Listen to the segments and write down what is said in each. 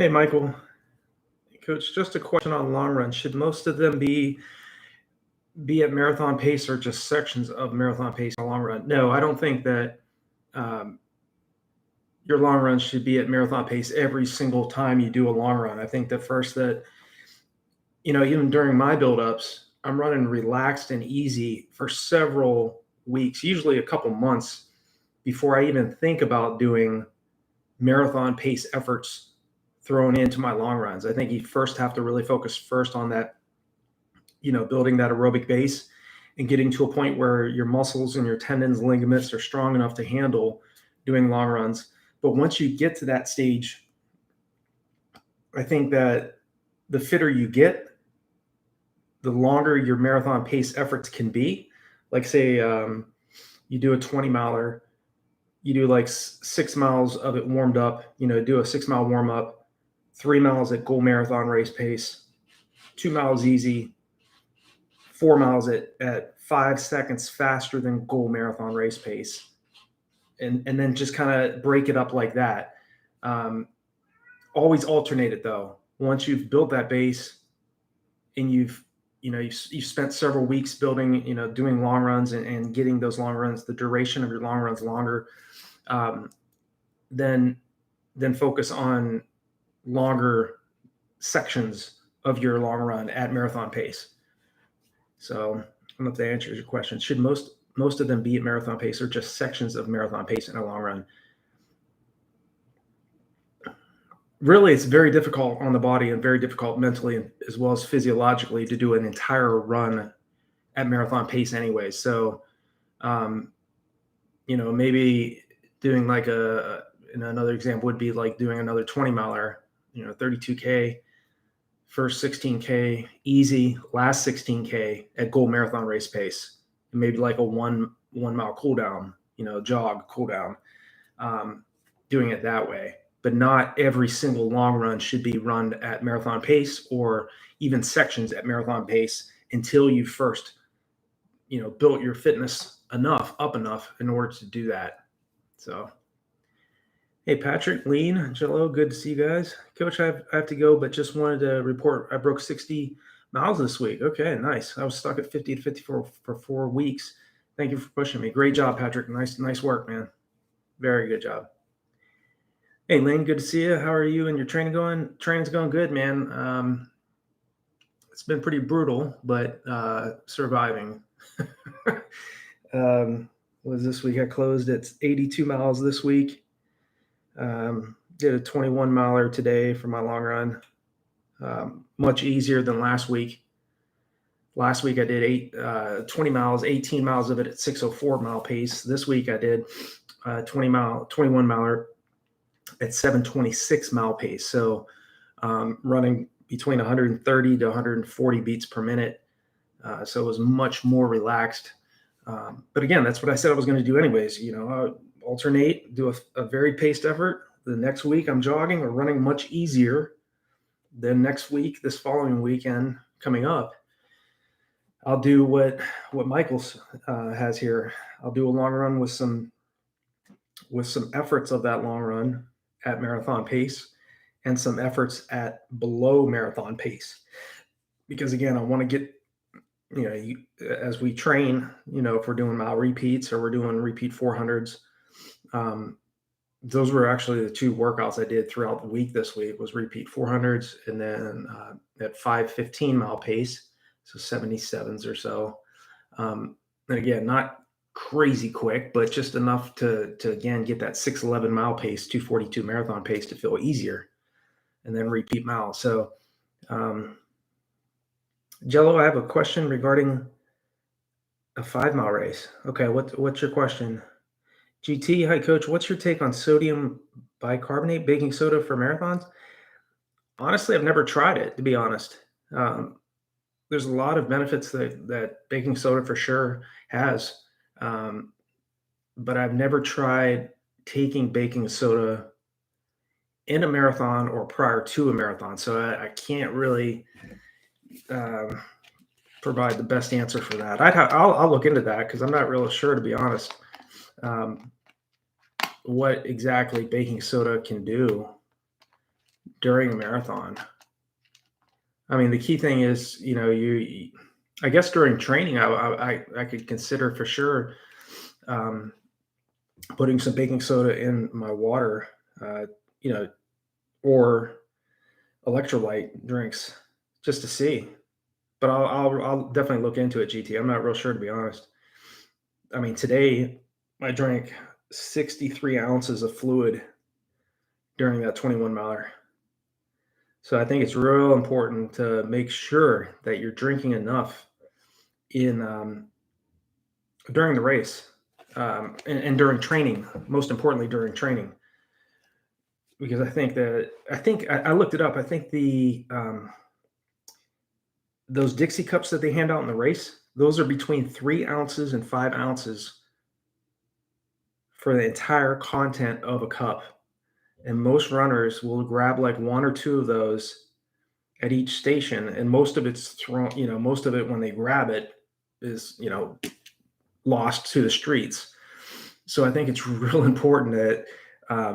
Hey, Michael. Coach, just a question on long run. Should most of them be at marathon pace or just sections of marathon pace in the long run? No, I don't think that um, your long run should be at marathon pace every single time you do a long run. I think that first that, even during my buildups, I'm running relaxed and easy for several weeks, usually a couple months before I even think about doing marathon pace efforts thrown into my long runs. I think you first have to really focus first on that, building that aerobic base and getting to a point where your muscles and your tendons, ligaments are strong enough to handle doing long runs. But once you get to that stage, I think that the fitter you get, the longer your marathon pace efforts can be. Like, say, you do a 20 miler, you do like 6 miles of it warmed up, do a 6 mile warm up, 3 miles at goal marathon race pace, 2 miles easy, 4 miles at 5 seconds faster than goal marathon race pace. And then just kind of break it up like that. Always alternate it though. Once you've built that base and you've spent several weeks building, doing long runs and getting those long runs, the duration of your long runs longer, then focus on longer sections of your long run at marathon pace. So I don't know if that answers your question. Should most of them be at marathon pace or just sections of marathon pace in a long run? Really, it's very difficult on the body and very difficult mentally as well as physiologically to do an entire run at marathon pace anyway. So, maybe doing like another example would be like doing another 20 miler, 32K, first 16K easy, last 16K at goal marathon race pace, and maybe like a one mile cool down, jog cool down, doing it that way. But not every single long run should be run at marathon pace or even sections at marathon pace until you first, built your fitness up enough in order to do that. So, hey, Patrick, Lean, Jello, good to see you guys. Coach, I have to go, but just wanted to report I broke 60 miles this week. Okay, nice. I was stuck at 50 to 54 for 4 weeks. Thank you for pushing me. Great job, Patrick. Nice work, man. Very good job. Hey, Lane, good to see you. How are you and your training going? Training's going good, man. It's been pretty brutal, but surviving. Was this week I closed at 82 miles this week. Did a 21 miler today for my long run. Much easier than last week. Last week I did 20 miles, 18 miles of it at 6:04 mile pace. This week I did 21 miler at 7:26 mile pace. So running between 130 to 140 beats per minute. So it was much more relaxed. But again, that's what I said I was going to do anyways. Alternate, do a very paced effort. The next week I'm jogging or running much easier. Then next week, this following weekend coming up, I'll do what Michael's has here. I'll do a long run with some efforts of that long run at marathon pace and some efforts at below marathon pace. Because again, I want to get, as we train, if we're doing mile repeats or we're doing repeat 400s, those were actually the 2 workouts I did throughout the week this week was repeat 400s and then at 5:15 mile pace, so 77s or so. And again, not crazy quick, but just enough to again get that 6:11 mile pace, 2:42 marathon pace to feel easier, and then repeat miles. So, Jello, I have a question regarding a 5-mile race. Okay, what's your question? GT, hi coach. What's your take on sodium bicarbonate, baking soda for marathons? Honestly, I've never tried it, to be honest. There's a lot of benefits that baking soda for sure has. But I've never tried taking baking soda in a marathon or prior to a marathon. So I can't really provide the best answer for that. I'll look into that because I'm not real sure, to be honest, what exactly baking soda can do during a marathon. I mean, the key thing is, I guess during training, I could consider for sure um, putting some baking soda in my water, uh, you know, or electrolyte drinks just to see. But I'll definitely look into it, GT. I'm not real sure, to be honest. I mean, today I drank 63 ounces of fluid during that 21 miler. So I think it's real important to make sure that you're drinking enough in during the race, and during training. Most importantly, during training, because I looked it up. I think the those Dixie cups that they hand out in the race, those are between 3 ounces and 5 ounces for the entire content of a cup. And most runners will grab like one or two of those at each station, and most of it's thrown. Most of it when they grab it is lost to the streets. So I think it's real important that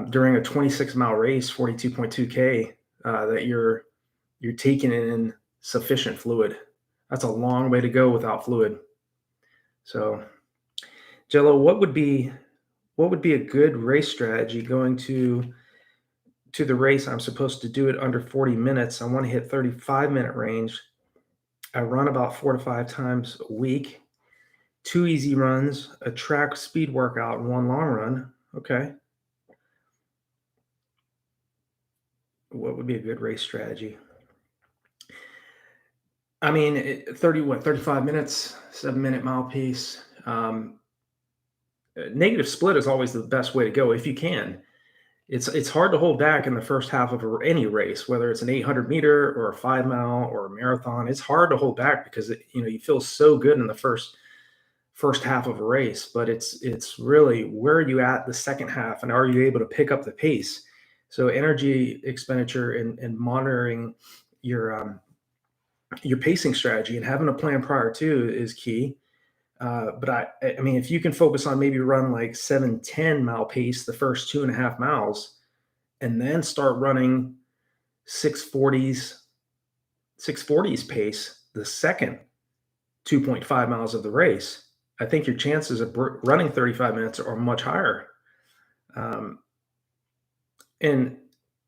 during a 26-mile race, 42.2K, that you're taking in sufficient fluid. That's a long way to go without fluid. So, Jello, what would be a good race strategy going to the race? I'm supposed to do it under 40 minutes. I want to hit 35-minute range. I run about 4 to 5 times a week. 2 easy runs, a track speed workout, and 1 long run. Okay. What would be a good race strategy? I mean, 35 minutes, 7-minute mile pace. Negative split is always the best way to go if you can. It's hard to hold back in the first half of any race, whether it's an 800-meter or a 5-mile or a marathon. It's hard to hold back because you feel so good in the first half of a race, but it's really where are you at the second half, and are you able to pick up the pace? So energy expenditure and monitoring your pacing strategy and having a plan prior to is key. But I mean, if you can focus on maybe run like 7-10 mile pace the first 2.5 miles, and then start running 640s pace the second 2.5 miles of the race, I think your chances of running 35 minutes are much higher. And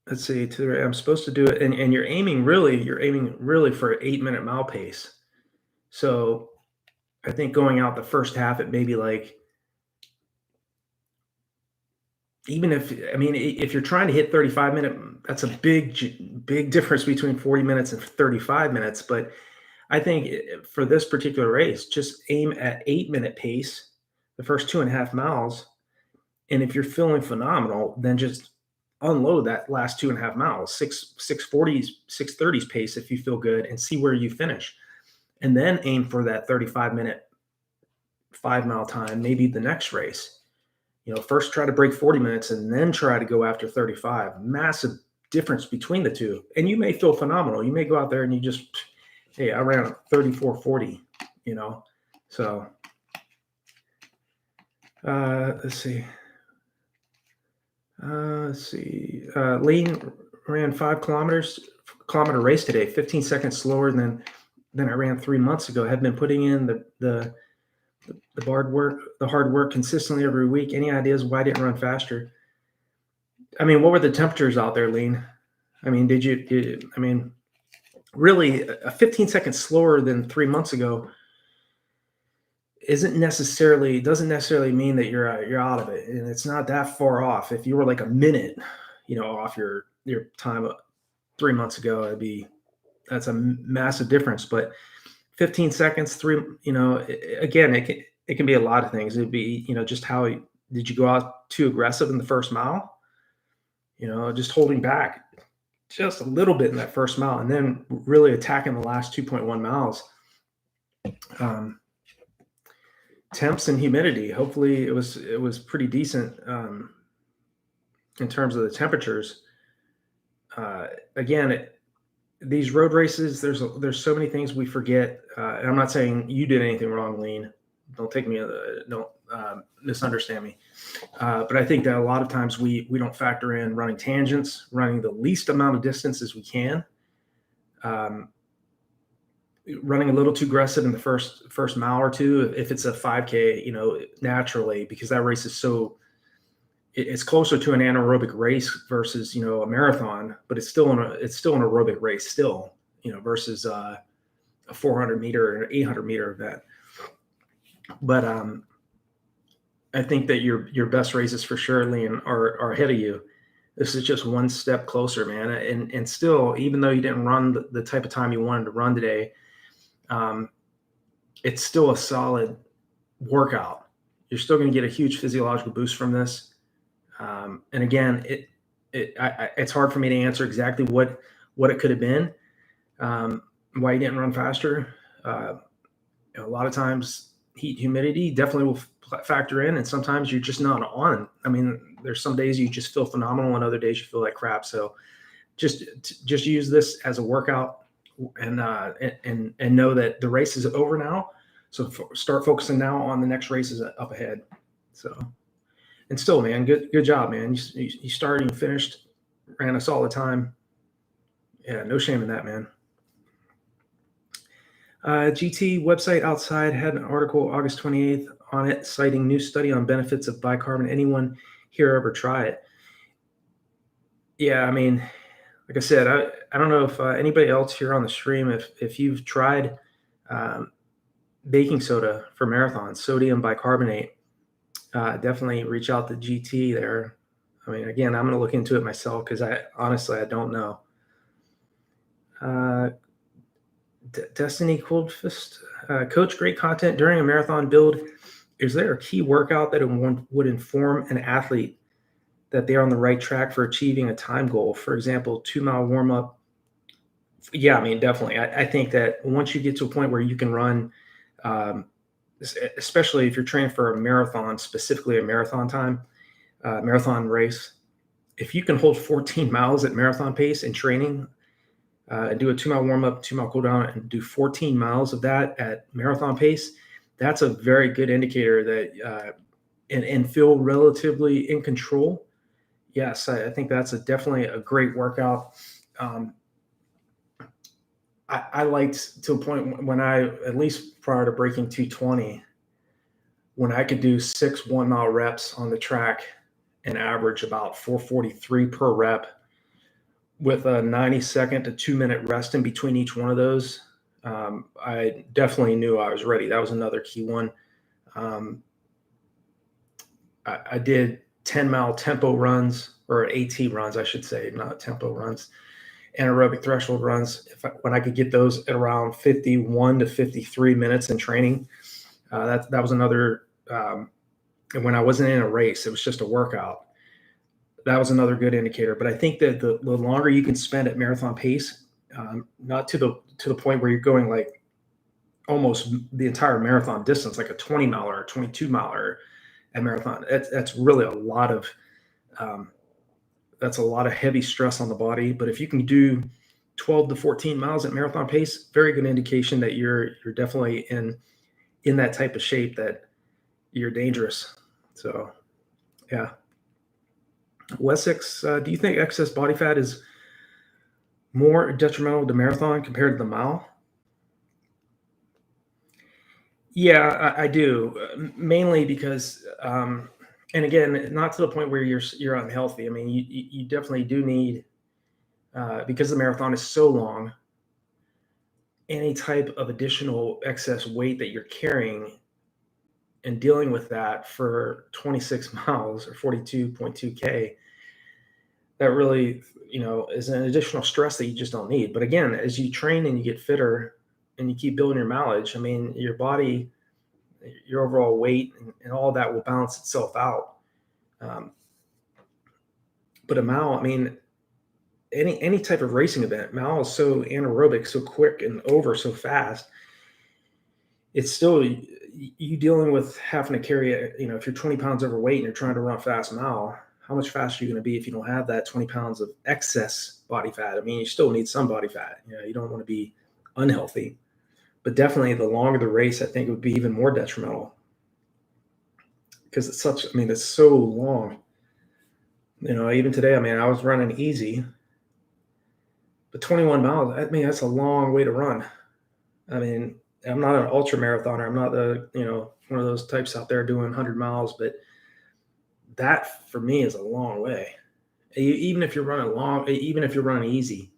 let's see, I'm supposed to do it, and you're aiming really for an 8-minute mile pace. So I think going out the first half at maybe like, if you're trying to hit 35-minute, that's a big difference between 40 minutes and 35 minutes. But I think for this particular race, just aim at 8-minute pace the first 2.5 miles. And if you're feeling phenomenal, then just unload that last 2.5 miles, 640s, 630s pace if you feel good, and see where you finish. And then aim for that 35-minute 5-mile time, maybe the next race. First try to break 40 minutes and then try to go after 35. Massive difference between the two. And you may feel phenomenal. You may go out there and you just, hey, I ran 34:40, So let's see. Lane ran 5 kilometer race today, 15 seconds slower than I ran 3 months ago. I have been putting in the hard work consistently every week. Any ideas why I didn't run faster? I mean, what were the temperatures out there, Lean? I mean, really a 15 seconds slower than 3 months ago doesn't necessarily mean that you're out of it, and it's not that far off. If you were like a minute, off your time 3 months ago, that's a massive difference. But 15 seconds, again, it can be a lot of things. It'd be, just how did you go out too aggressive in the first mile? Just holding back just a little bit in that first mile, and then really attacking the last 2.1 miles. Temps and humidity. Hopefully it was pretty decent in terms of the temperatures. Again, these road races, there's so many things we forget. And I'm not saying you did anything wrong, Lean. Don't take me. misunderstand me. But I think that a lot of times we don't factor in running tangents, running the least amount of distance as we can, running a little too aggressive in the first mile or two. If it's a 5K, naturally, because that race is it's closer to an anaerobic race versus a marathon, but it's still an aerobic race still, versus a 400 meter or an 800 meter event. But I think that your best races for sure, Liam, are ahead of you. This is just one step closer, man. And still, even though you didn't run the type of time you wanted to run today, it's still a solid workout. You're still going to get a huge physiological boost from this. And again, it's hard for me to answer exactly what it could have been, why you didn't run faster. A lot of times heat, humidity definitely will factor in, and sometimes you're just not on. I mean, there's some days you just feel phenomenal and other days you feel like crap. So just use this as a workout, and know that the race is over now. So start focusing now on the next races up ahead. So, and still, man, good job, man. You started and finished, ran a solid time. Yeah, no shame in that, man. GT website outside had an article August 28th on it, citing new study on benefits of bicarbonate. Anyone here ever try it? Yeah, I mean, like I said, I don't know if anybody else here on the stream, if you've tried baking soda for marathons, sodium bicarbonate, definitely reach out to GT there. I mean, again, I'm going to look into it myself because honestly, I don't know. Destiny Cold Fist, Coach, great content during a marathon build. Is there a key workout that would inform an athlete that they're on the right track for achieving a time goal? For example, 2-mile warm up. Yeah, I mean, definitely. I think that once you get to a point where you can run, especially if you're training for a marathon, specifically a marathon time, marathon race, if you can hold 14 miles at marathon pace in training, and do a 2-mile warm up, 2-mile cool down, and do 14 miles of that at marathon pace, that's a very good indicator that, and feel relatively in control. Yes, I think that's definitely a great workout. I liked to a point when at least prior to breaking 220, when I could do 6 1-mile reps on the track and average about 4:43 per rep, with a 90-second to 2-minute rest in between each one of those. I definitely knew I was ready. That was another key one. I did 10-mile tempo runs, or AT runs, I should say, not tempo runs, anaerobic threshold runs. When I could get those at around 51 to 53 minutes in training, that was another. And when I wasn't in a race, it was just a workout. That was another good indicator. But I think that the longer you can spend at marathon pace, not to the point where you're going like almost the entire marathon distance, like a 20-miler or 22-miler at marathon. That's really a lot of heavy stress on the body. But if you can do 12 to 14 miles at marathon pace, very good indication that you're definitely in that type of shape that you're dangerous. So, yeah. Wessex, do you think excess body fat is more detrimental to marathon compared to the mile? Yeah, I do, mainly because, and again, not to the point where you're unhealthy. I mean, you definitely do need, because the marathon is so long, any type of additional excess weight that you're carrying and dealing with that for 26 miles or 42.2K, that really, is an additional stress that you just don't need. But again, as you train and you get fitter and you keep building your mileage, I mean, your body, your overall weight and all that will balance itself out. But a mile, I mean, any type of racing event, mile is so anaerobic, so quick and over so fast. It's still you dealing with having to carry if you're 20 pounds overweight and you're trying to run a fast mile, how much faster are you going to be if you don't have that 20 pounds of excess body fat? I mean, you still need some body fat. You don't want to be unhealthy, but definitely the longer the race, I think it would be even more detrimental. because it's such, I mean, it's so long. Even today, I mean, I was running easy, but 21 miles, I mean, that's a long way to run. I mean, I'm not an ultra marathoner. I'm not one of those types out there doing 100 miles, but that for me is a long way. Even if you're running long, even if you're running easy.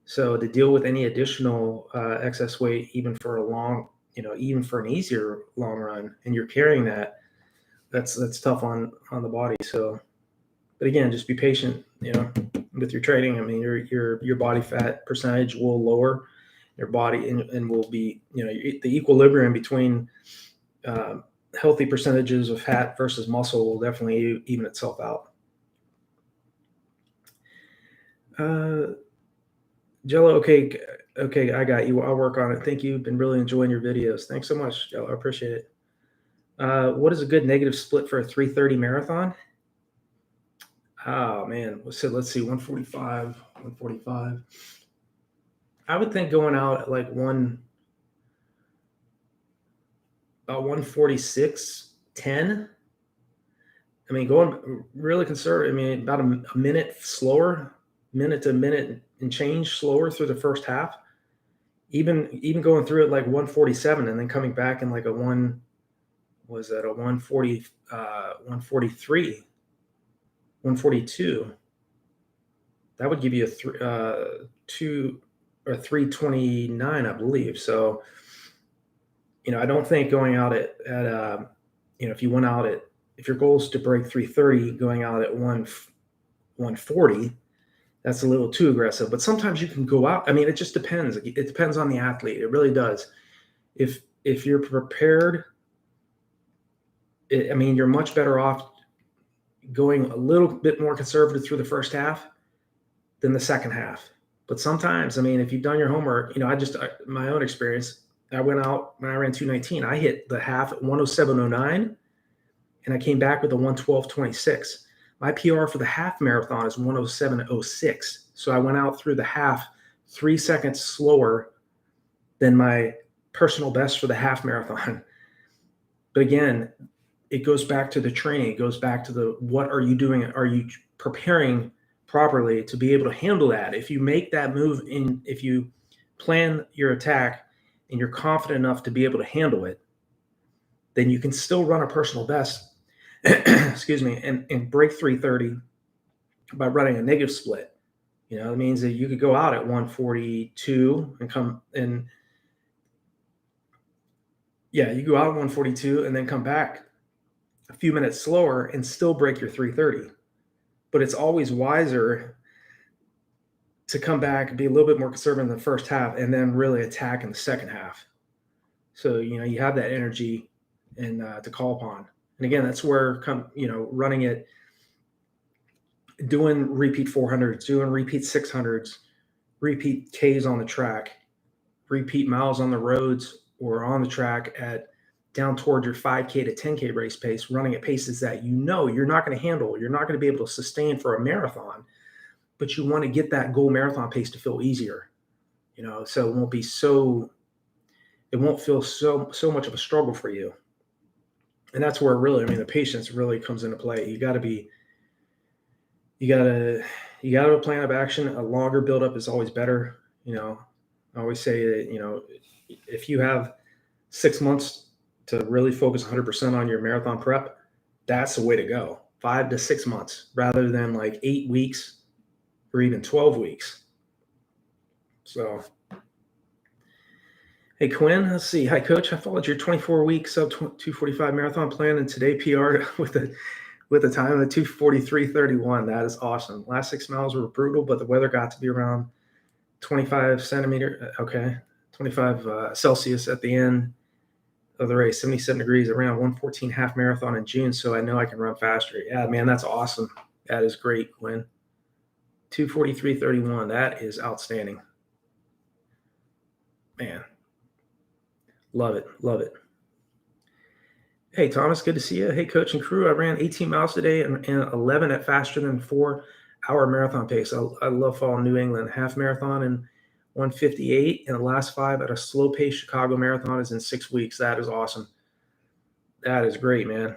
So to deal with any additional excess weight, even for a long, even for an easier long run, and you're carrying that, that's tough on the body. So, but again, just be patient, with your training. I mean, your body fat percentage will lower your body and will be, the equilibrium between healthy percentages of fat versus muscle will definitely even itself out. Jello, okay, I got you. I'll work on it. Thank you. Been really enjoying your videos. Thanks so much, Jello. I appreciate it. What is a good negative split for a 3:30 marathon? Oh man, so let's see, 145, 145. I would think going out at like 146.10. I mean, going really conservative. I mean, about a minute slower, minute to minute and change slower through the first half. Even going through it like 147 and then coming back in like a 140, 143, 142. That would give you a 329, I believe. So, I don't think going out at if you went out if your goal is to break 330, going out at 140, that's a little too aggressive. But sometimes you can go out. I mean, it just depends. It depends on the athlete. It really does. If you're prepared, I mean, you're much better off going a little bit more conservative through the first half than the second half. But sometimes, I mean, if you've done your homework, my own experience, I went out when I ran 219. I hit the half at 107.09, and I came back with a 112.26. My PR for the half marathon is 107.06. So I went out through the half 3 seconds slower than my personal best for the half marathon. But again, it goes back to the training. It goes back to what are you doing? Are you preparing properly to be able to handle that? If you make that move if you plan your attack and you're confident enough to be able to handle it, then you can still run a personal best, excuse me, and break 330 by running a negative split. It means that you could go out at 142 and come in. Yeah, you go out at 142 and then come back a few minutes slower and still break your 330. But it's always wiser to come back, be a little bit more conservative in the first half, and then really attack in the second half. So, you have that energy and to call upon. And again, that's where running it, doing repeat 400s, doing repeat 600s, repeat Ks on the track, repeat miles on the roads or on the track at down toward your 5K to 10K race pace, running at paces that you're not going to handle. You're not going to be able to sustain for a marathon, but you want to get that goal marathon pace to feel easier, so it won't feel so much of a struggle for you. And that's where really, I mean, the patience really comes into play. You got to have a plan of action. A longer buildup is always better. I always say that, if you have 6 months to really focus 100% on your marathon prep, that's the way to go. 5 to 6 months rather than like 8 weeks or even 12 weeks. So, hey, Quinn, let's see. Hi, Coach. I followed your 24-week sub 245 marathon plan and today PR with a time of 2:43:31. That is awesome. Last 6 miles were brutal, but the weather got to be around 25 Celsius at the end of the race, 77 degrees. I ran a 114 half marathon in June, so I know I can run faster. Yeah, man, that's awesome. That is great, Quinn. 2:43:31. That is outstanding. Man, love it. Love it. Hey, Thomas, good to see you. Hey, Coach and crew. I ran 18 miles today and 11 at faster than 4-hour marathon pace. I love following New England half marathon and 158, and the last 5 at a slow pace Chicago marathon is in 6 weeks. That is awesome. That is great, man.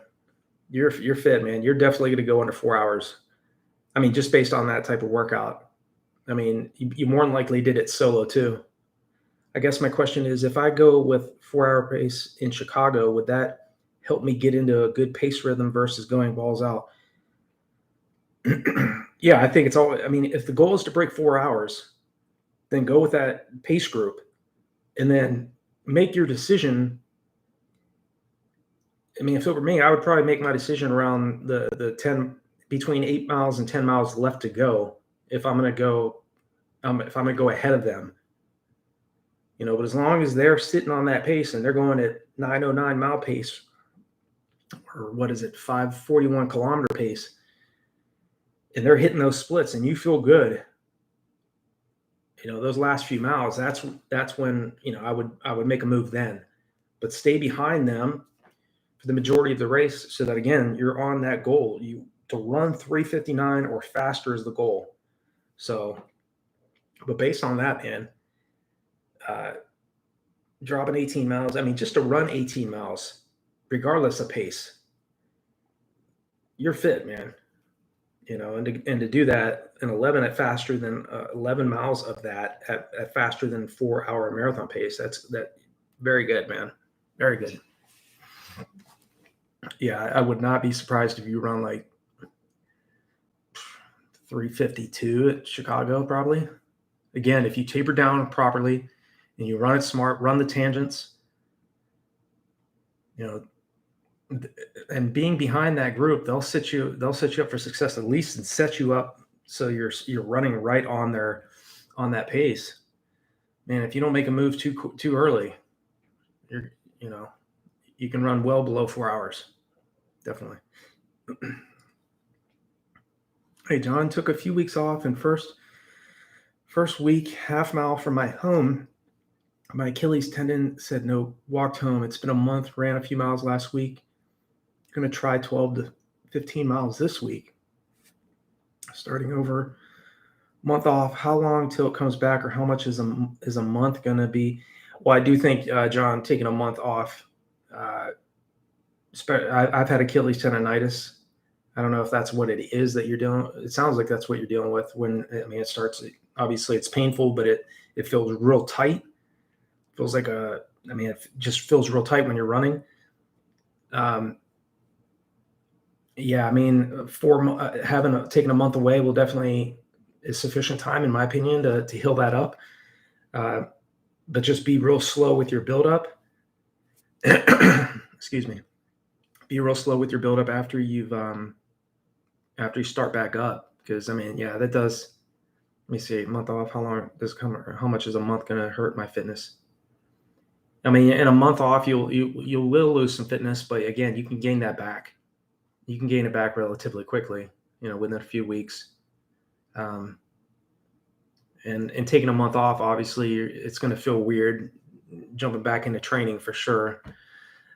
You're fit, man. You're definitely going to go under 4 hours. I mean, just based on that type of workout. I mean, you more than likely did it solo too. I guess my question is, if I go with 4 hour pace in Chicago, would that help me get into a good pace rhythm versus going balls out? Yeah, I think it's all. I mean, if the goal is to break 4 hours, then go with that pace group, and then make your decision. I mean, if it were me, I would probably make my decision around the 10 between 8 miles and 10 miles left to go. If I'm going to go, if I'm going to go ahead of them, but as long as they're sitting on that pace and they're going at 909 mile pace, or what is it, 541 kilometer pace, and they're hitting those splits, and you feel good, those last few miles, that's when I would make a move then, but stay behind them for the majority of the race, so that again you're on that goal. To run 3:59 or faster is the goal. So, but based on that, man, dropping 18 miles, I mean, just to run 18 miles, regardless of pace, you're fit, man. And to do that in 11 at faster than 11 miles of that at faster than 4 hour marathon pace, that's very good, man. Very good. Yeah, I would not be surprised if you run like 3:52 at Chicago, probably. Again, if you taper down properly and you run it smart, run the tangents, and being behind that group, they'll set you up for success, at least, and set you up so you're running right on that pace. Man, if you don't make a move too early, you can run well below 4 hours. Definitely. Hey, John, took a few weeks off, and first week, half mile from my home, my Achilles tendon said no, walked home. It's been a month, ran a few miles last week. Going to try 12 to 15 miles this week. Starting over, month off. How long till it comes back, or how much is a month going to be? Well, I do think, John, taking a month off, I've had Achilles tendonitis. I don't know if that's what it is that you're dealing. It sounds like that's what you're dealing with. It starts, obviously it's painful, but it feels real tight. Feels like it just feels real tight when you're running. Yeah, I mean, taking a month away will definitely is sufficient time, in my opinion, to heal that up. But just be real slow with your buildup. Excuse me. Be real slow with your buildup after you start back up, because that does. Let me see, month off. How long does it come? Or how much is a month going to hurt my fitness? I mean, in a month off, you will lose some fitness, but again, you can gain that back. You can gain it back relatively quickly, within a few weeks. And taking a month off, obviously, it's going to feel weird jumping back into training for sure.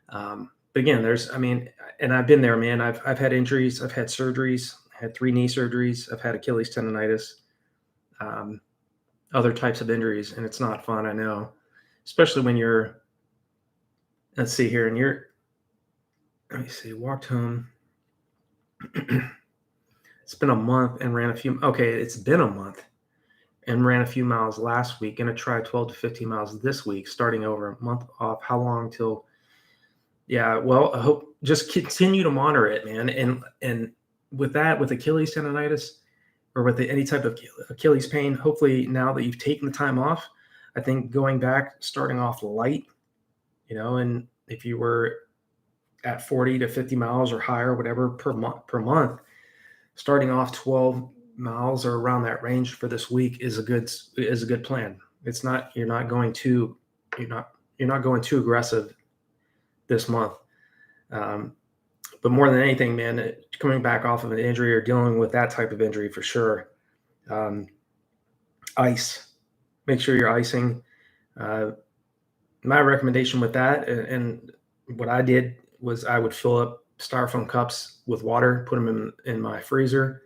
But again, and I've been there, man. I've had injuries, I've had surgeries, I had 3 knee surgeries, I've had Achilles tendonitis, other types of injuries, and it's not fun, I know, especially when let's see here, let me see, walked home. It's been a month and it's been a month and ran a few miles last week. Going to try 12 to 15 miles this week, starting over, a month off. How long till? Yeah, well, I hope just continue to monitor it, man. And with Achilles tendonitis, or with any type of Achilles pain, hopefully now that you've taken the time off, I think going back, starting off light, and if you were at 40 to 50 miles or higher, whatever, per month, starting off 12 miles or around that range for this week is a good plan. It's not, you're not going too aggressive this month. But more than anything, man, coming back off of an injury or dealing with that type of injury for sure. Ice, make sure you're icing. My recommendation with that, and what I did was I would fill up styrofoam cups with water, put them in my freezer,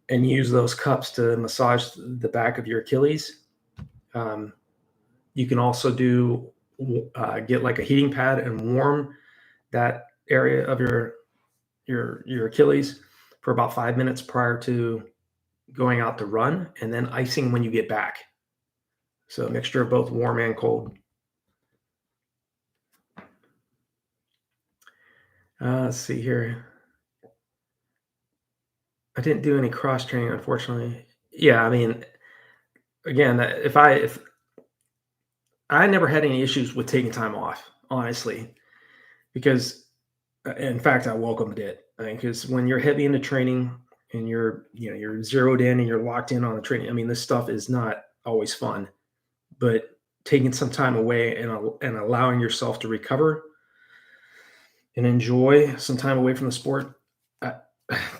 and use those cups to massage the back of your Achilles. You can also get like a heating pad and warm that area of your your Achilles for about 5 minutes prior to going out to run, and then icing when you get back. So a mixture of both warm and cold. Let's see here. I didn't do any cross training, unfortunately. Yeah, I mean, again, if I never had any issues with taking time off, honestly, because in fact, I welcomed it. I mean, because when you're heavy into training and you're zeroed in and you're locked in on the training, I mean, this stuff is not always fun. But taking some time away and allowing yourself to recover and enjoy some time away from the sport, I,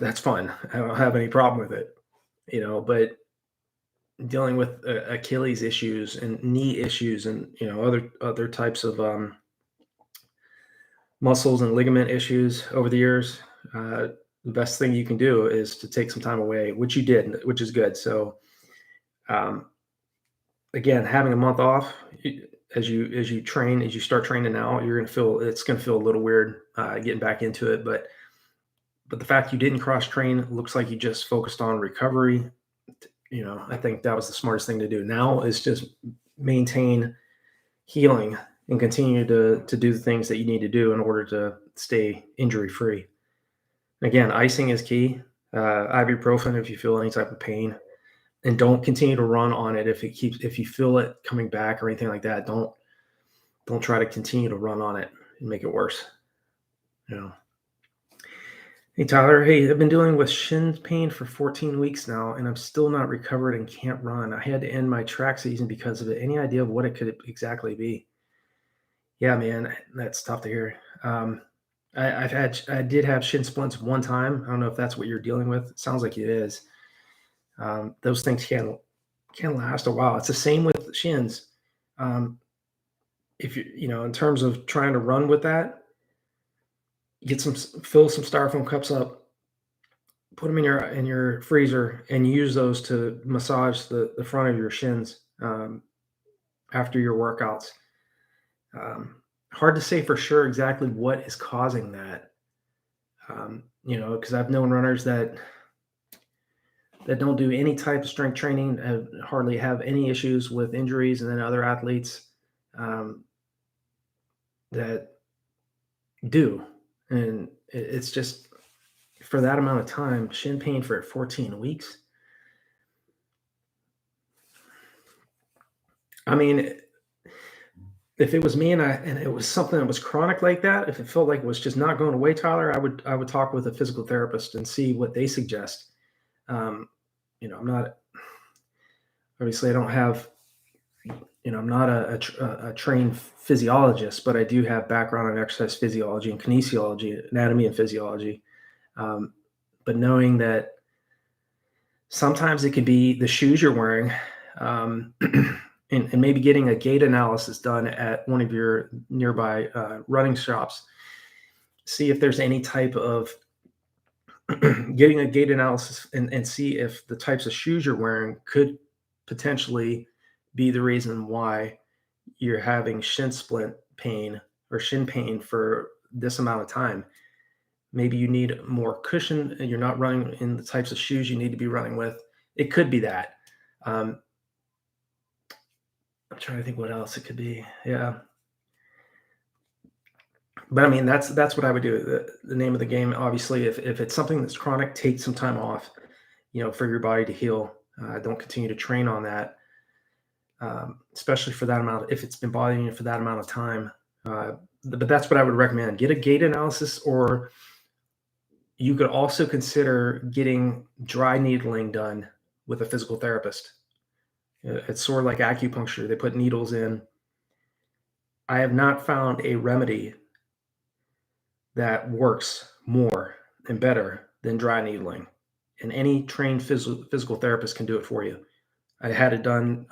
that's fun. I don't have any problem with it, But dealing with Achilles issues and knee issues and other types of muscles and ligament issues over the years, the best thing you can do is to take some time away, which you did, which is good. So um, again, having a month off as you start training now, it's gonna feel a little weird getting back into it, but the fact you didn't cross train looks like you just focused on recovery. I think that was the smartest thing to do. Now is just maintain healing and continue to do the things that you need to do in order to stay injury free. Again, icing is key. Ibuprofen if you feel any type of pain, and don't continue to run on it if you feel it coming back or anything like that. Don't try to continue to run on it and make it worse. You know. Hey Tyler, hey, I've been dealing with shin pain for 14 weeks now, and I'm still not recovered and can't run. I had to end my track season because of it. Any idea of what it could exactly be? Yeah, man, that's tough to hear. I did have shin splints one time. I don't know if that's what you're dealing with. It sounds like it is. Those things can last a while. It's the same with shins. Um, if in terms of trying to run with that, fill some styrofoam cups up, put them in your freezer, and use those to massage the front of your shins after your workouts. Hard to say for sure exactly what is causing that. Because I've known runners that don't do any type of strength training, hardly have any issues with injuries, and then other athletes that do. And it's just for that amount of time, shin pain for 14 weeks. I mean, if it was me and it was something that was chronic like that, if it felt like it was just not going away, Tyler, I would talk with a physical therapist and see what they suggest. I'm not obviously I don't have I'm not a trained physiologist, but I do have background in exercise physiology and kinesiology, anatomy and physiology. But knowing that sometimes it could be the shoes you're wearing, and maybe getting a gait analysis done at one of your nearby running shops. See if there's any type of getting a gait analysis and see if the types of shoes you're wearing could potentially be the reason why you're having shin splint pain or shin pain for this amount of time. Maybe you need more cushion and you're not running in the types of shoes you need to be running with. It could be that. I'm trying to think what else it could be. Yeah. But I mean, that's what I would do. The name of the game, obviously, if it's something that's chronic, take some time off, for your body to heal. Don't continue to train on that, especially for that amount. If it's been bothering you for that amount of time, but that's what I would recommend. Get a gait analysis, or you could also consider getting dry needling done with a physical therapist. It's sort of like acupuncture. They put needles in. I have not found a remedy that works more and better than dry needling. And any trained physical therapist can do it for you. I had it done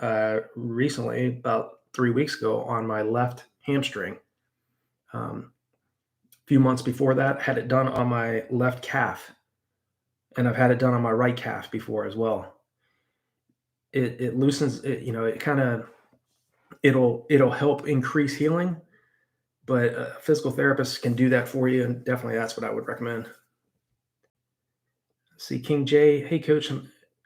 recently, about 3 weeks ago, on my left hamstring. A few months before that, I had it done on my left calf. And I've had it done on my right calf before as well. It loosens it, it kind of it'll help increase healing, but a physical therapist can do that for you, and definitely that's what I would recommend. See King J. Hey, coach,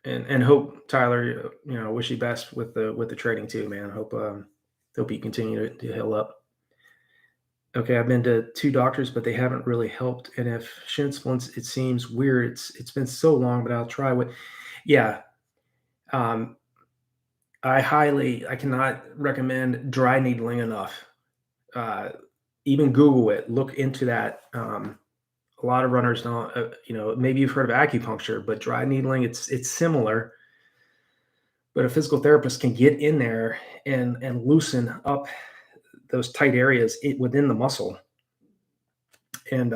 and hope Tyler. Wish you best with the trading too, man. Hope you continue to heal up. Okay, I've been to 2 doctors, but they haven't really helped. And if shin splints, it seems weird. It's been so long, but I'll try what. Yeah, um, I cannot recommend dry needling enough. Uh, Even Google it. Look into that. A lot of runners don't. Maybe you've heard of acupuncture, but dry needling, it's similar. But a physical therapist can get in there and loosen up those tight areas within the muscle, and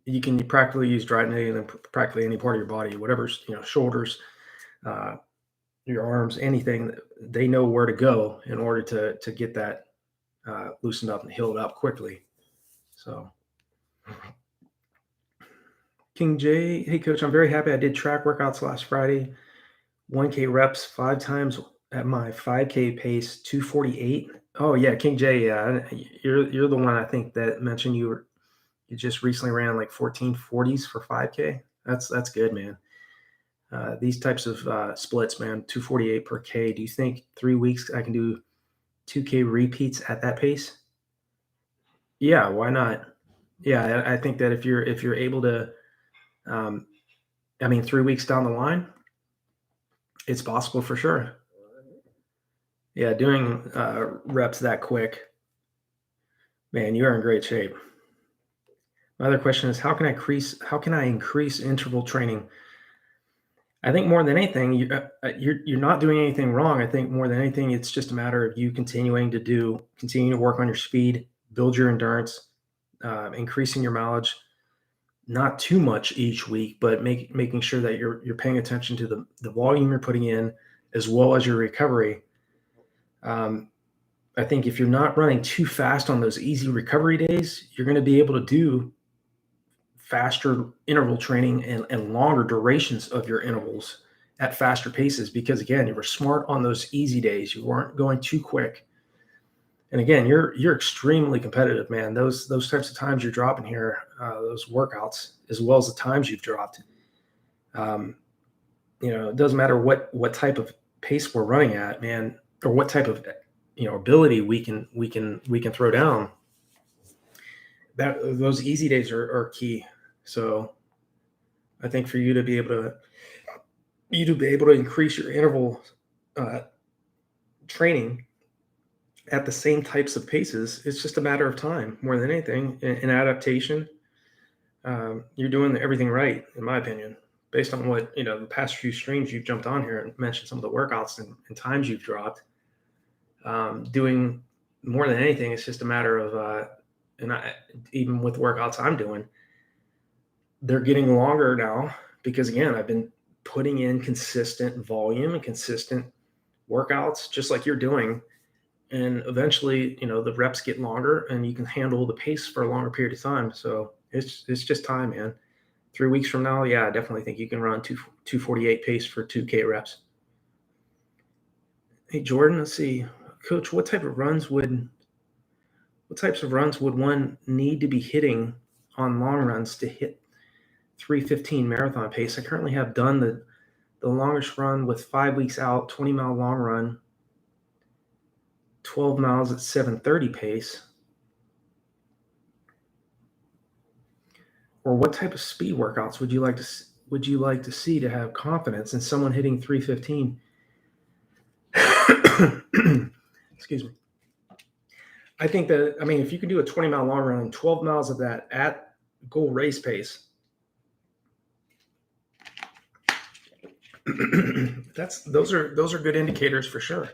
you can practically use dry needling in practically any part of your body, whatever's shoulders, uh, your arms, anything. They know where to go in order to get that loosened up and healed up quickly. So, King J, hey coach, I'm very happy. I did track workouts last Friday, 1K reps 5 times at my 5K pace, 248. Oh yeah, King J, yeah, you're the one I think that mentioned you just recently ran like 1440s for 5K. That's good, man. These types of splits, man, 248 per K. Do you think 3 weeks I can do 2K repeats at that pace? Yeah, why not? Yeah, I think that if you're able to, um, 3 weeks down the line, it's possible for sure. Yeah, doing reps that quick, man, you are in great shape. My other question is how can I increase interval training? I think more than anything, you're not doing anything wrong. I think more than anything, it's just a matter of you continue to work on your speed, build your endurance, increasing your mileage, not too much each week, but making sure that you're paying attention to the volume you're putting in as well as your recovery. Um, I think if you're not running too fast on those easy recovery days, you're going to be able to do faster interval training and longer durations of your intervals at faster paces because again you were smart on those easy days, you weren't going too quick, and again you're extremely competitive, man. Those types of times you're dropping here, those workouts as well as the times you've dropped, um, it doesn't matter what type of pace we're running at, man, or what type of ability we can throw down. That those easy days are key. So I think for you to be able to increase your interval uh, training at the same types of paces, it's just a matter of time more than anything. In adaptation, you're doing everything right, in my opinion, based on what the past few streams you've jumped on here and mentioned some of the workouts and times you've dropped. Doing more than anything, it's just a matter of, even with workouts I'm doing, they're getting longer now because again, I've been putting in consistent volume and consistent workouts, just like you're doing. And eventually, the reps get longer and you can handle the pace for a longer period of time. So it's just time, man. 3 weeks from now, yeah, I definitely think you can run 248 pace for 2K reps. Hey, Jordan, let's see. Coach, what types of runs would one need to be hitting on long runs to hit 315 marathon pace? I currently have done the longest run with 5 weeks out, 20-mile long run, 12 miles at 730 pace. Or what type of speed workouts would you like to see to have confidence in someone hitting 315? Excuse me. I think that, if you can do a 20-mile long run and 12 miles of that at goal race pace, those are good indicators for sure.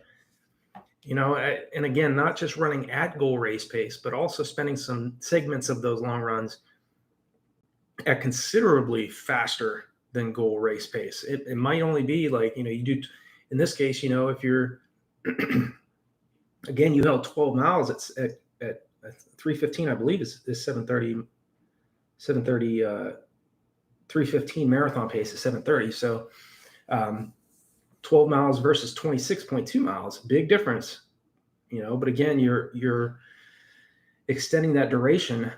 And again, not just running at goal race pace, but also spending some segments of those long runs at considerably faster than goal race pace. It might only be like, you do, in this case, if you're, again, you held 12 miles at 315, I believe is 730, 315 marathon pace is 730. So 12 miles versus 26.2 miles, big difference, but again, you're extending that duration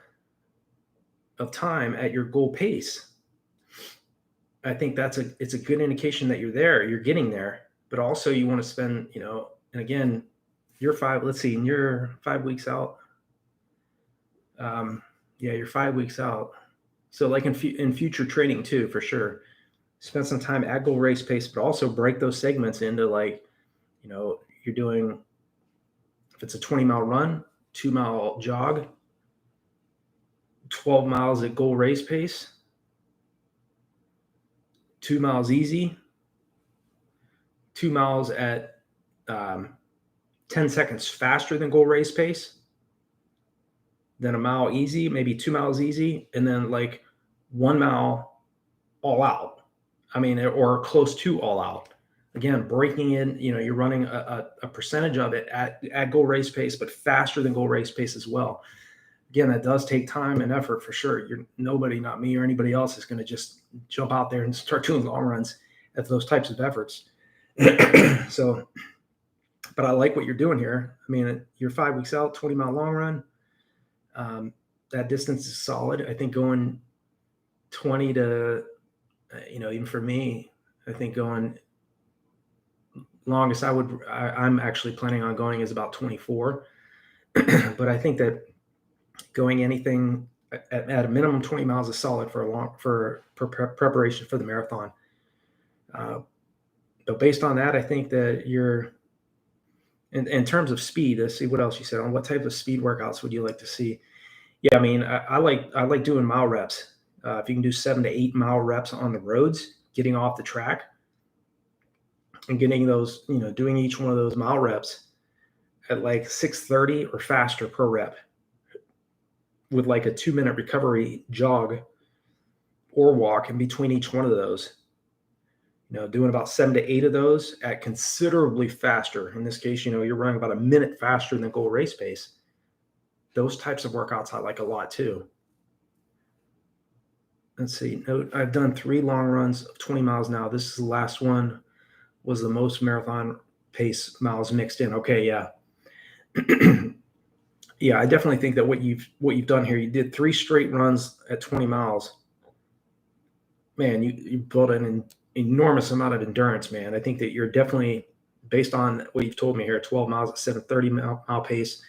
of time at your goal pace. I think it's a good indication that you're getting there, but also you want to spend, and again, let's see, and you're 5 weeks out. Yeah, you're 5 weeks out. So like in future training too, for sure, spend some time at goal race pace, but also break those segments into like, you're doing, if it's a 20-mile run, 2-mile jog, 12 miles at goal race pace, 2 miles easy, 2 miles at 10 seconds faster than goal race pace, then a mile easy, maybe 2 miles easy, and then like 1 mile all out. I mean, or close to all out. Again, breaking in, you're running a percentage of it at goal race pace, but faster than goal race pace as well. Again, that does take time and effort for sure. Nobody, not me or anybody else, is going to just jump out there and start doing long runs at those types of efforts. So, but I like what you're doing here. I mean, you're 5 weeks out, 20-mile long run. That distance is solid. I think going 20 to, even for me, I think going longest I'm actually planning on going is about 24. But I think that going anything at a minimum 20 miles is solid for preparation for the marathon. But based on that, I think that you're in terms of speed. Let's see what else you said on what type of speed workouts would you like to see? Yeah, I mean, I like doing mile reps. If you can do 7 to 8 mile reps on the roads, getting off the track and getting those, doing each one of those mile reps at like 6:30 or faster per rep, with like a 2-minute recovery jog or walk in between each one of those. Doing about 7 to 8 of those at considerably faster. In this case, you're running about a minute faster than goal race pace. Those types of workouts I like a lot too. Let's see. I've done 3 long runs of 20 miles now. This is the last one, was the most marathon pace miles mixed in. Okay, yeah. Yeah, I definitely think that what you've done here, you did 3 straight runs at 20 miles. Man, you built an enormous amount of endurance, man. I think that you're definitely, based on what you've told me here, 12 miles at 7:30 mile pace.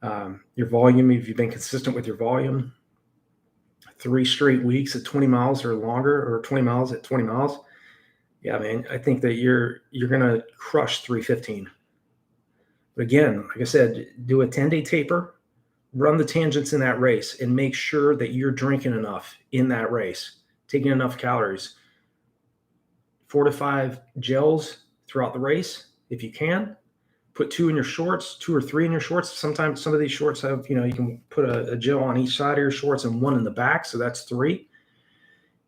Your volume, if you've been consistent with your volume, 3 straight weeks at 20 miles or longer, or 20 miles at 20 miles. Yeah, man, I think that you're going to crush 3:15. But again, like I said, do a 10-day taper, run the tangents in that race, and make sure that you're drinking enough in that race, taking enough calories. 4 to 5 gels throughout the race, if you can. Put 2 in your shorts, 2 or 3 in your shorts. Sometimes some of these shorts have, you can put a gel on each side of your shorts and 1 in the back, so that's 3.